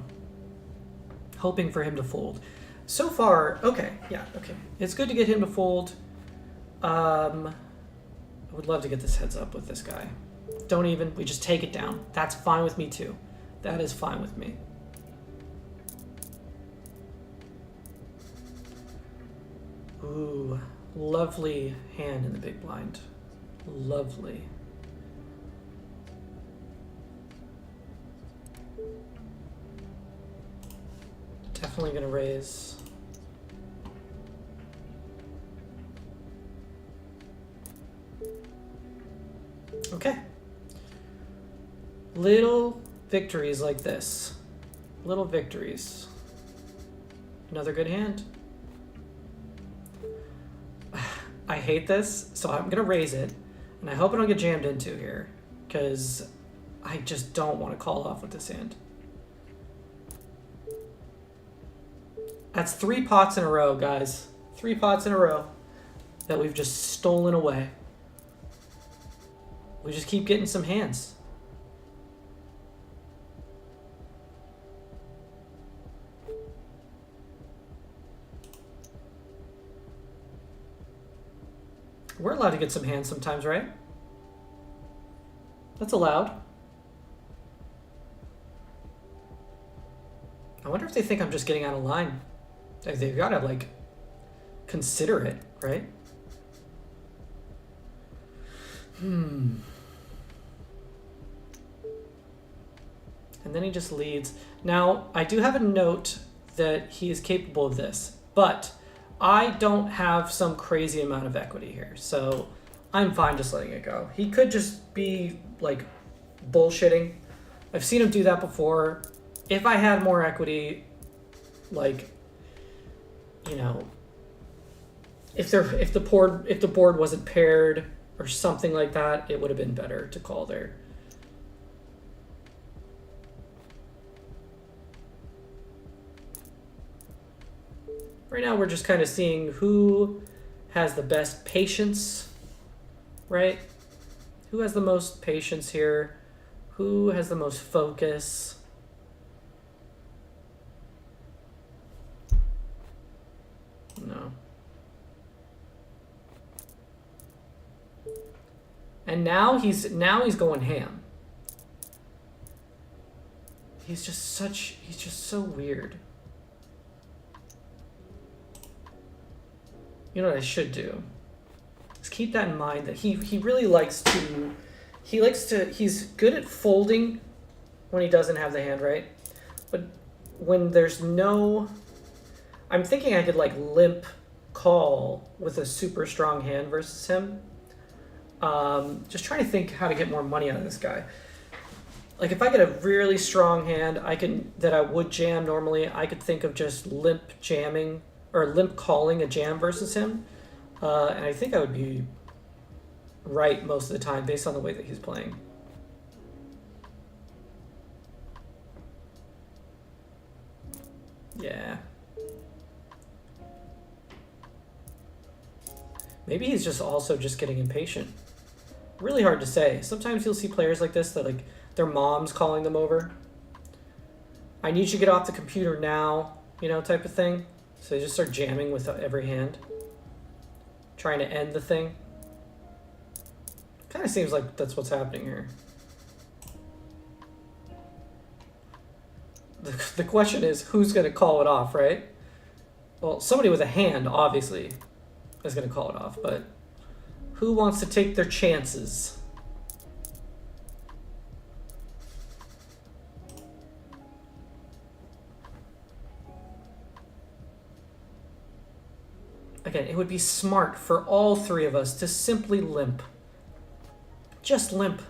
[SPEAKER 1] Hoping for him to fold. So far, okay, yeah, okay. It's good to get him to fold. I would love to get this heads up with this guy. Don't even, we just take it down. That's fine with me too. That is fine with me. Ooh, lovely hand in the big blind. Lovely. Definitely gonna raise. Okay. Little victories like this. Little victories. Another good hand. I hate this, so I'm gonna raise it, and I hope I don't get jammed into here, because I just don't want to call off with this hand. That's 3 pots in a row, guys. 3 pots in a row that we've just stolen away. We just keep getting some hands. We're allowed to get some hands sometimes, right? That's allowed. I wonder if they think I'm just getting out of line. They've got to, like, consider it, right? And then he just leads. Now, I do have a note that he is capable of this, but I don't have some crazy amount of equity here, so I'm fine just letting it go. He could just be, like, bullshitting. I've seen him do that before. If I had more equity, like, you know, if the board wasn't paired or something like that, it would have been better to call there. Right now we're just kind of seeing who has the best patience, right? Who has the most patience here? Who has the most focus? No. And now he's going ham. He's just so weird. You know what I should do? Is keep that in mind that he really likes to he's good at folding when he doesn't have the hand, right? But when there's no, I'm thinking I could like limp call with a super strong hand versus him. Just trying to think how to get more money out of this guy. Like if I get a really strong hand, that I would jam normally, I could think of just limp jamming or limp calling a jam versus him. And I think I would be right most of the time based on the way that he's playing. Yeah. Maybe he's just also just getting impatient. Really hard to say. Sometimes you'll see players like this that like their mom's calling them over. I need you to get off the computer now, you know, type of thing. So they just start jamming with every hand. Trying to end the thing. Kind of seems like that's what's happening here. The question is, who's going to call it off, right? Well, somebody with a hand, obviously, is going to call it off, but who wants to take their chances? Again, it would be smart for all three of us to simply limp. Just limp.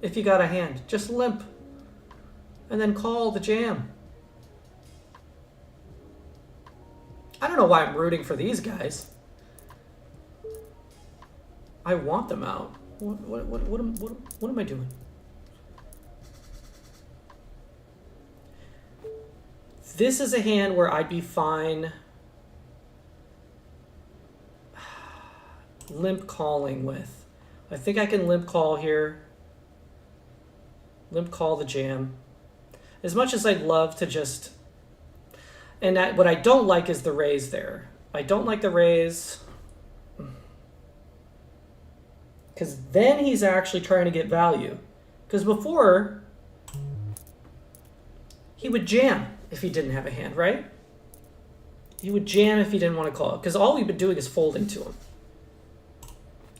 [SPEAKER 1] If you got a hand, just limp. And then call the jam. I don't know why I'm rooting for these guys. I want them out. What am I doing? This is a hand where I'd be fine limp calling with. I think I can limp call here. Limp call the jam. As much as I'd love to just... And what I don't like is the raise there. I don't like the raise. Because then he's actually trying to get value. Because before, he would jam if he didn't have a hand, right? He would jam if he didn't want to call it. Because all we've been doing is folding to him.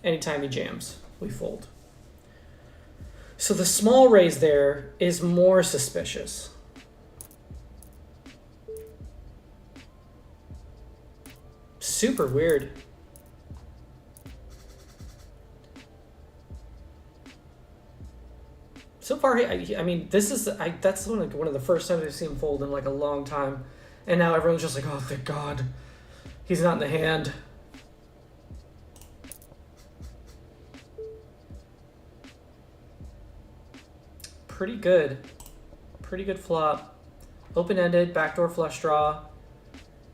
[SPEAKER 1] Anytime he jams, we fold. So the small raise there is more suspicious. Super weird. So far, I mean, this is that's one of the first times I've seen him fold in like a long time, and now everyone's just like, oh, thank God, he's not in the hand. Pretty good flop. Open-ended, backdoor flush draw.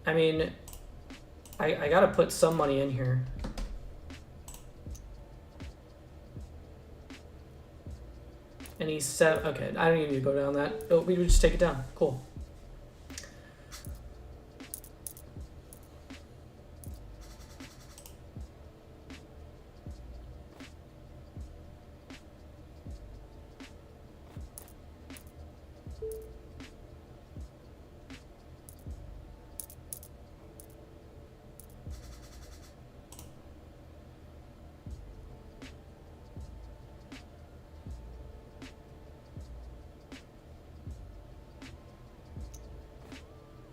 [SPEAKER 1] I mean, I gotta put some money in here. And he's set. Okay, I don't even need to go down that. Oh, we would just take it down. Cool.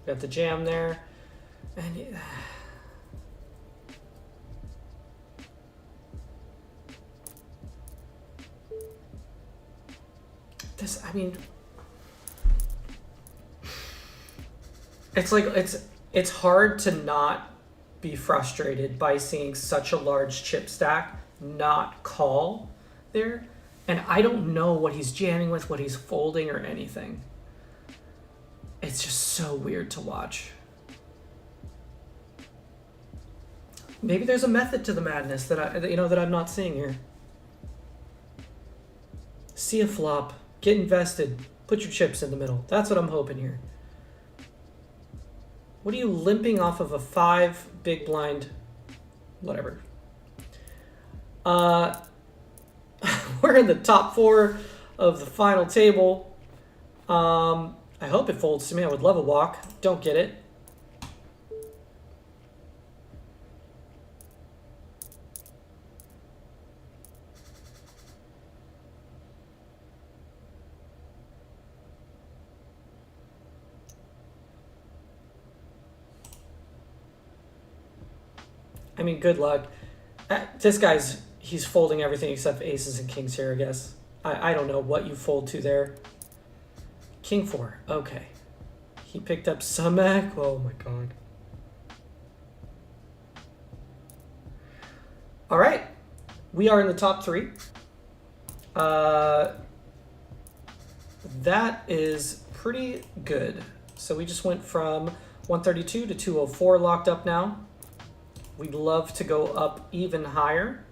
[SPEAKER 1] Got the jam there, and this. I mean, it's like it's hard to not be frustrated by seeing such a large chip stack not call there, and I don't know what he's jamming with, what he's folding, or anything. It's just so weird to watch. Maybe there's a method to the madness that I'm not seeing here. See a flop, get invested, put your chips in the middle. That's what I'm hoping here. What are you limping off of a 5 big blind? Whatever. We're in the top 4 of the final table. I hope it folds to me. I would love a walk. Don't get it. I mean, good luck. This guy's, he's folding everything except aces and kings here, I guess. I don't know what you fold to there. King 4. Okay. He picked up Sumac. Oh my God. All right. We are in the top 3. That is pretty good. So we just went from 132 to 204 locked up now. We'd love to go up even higher.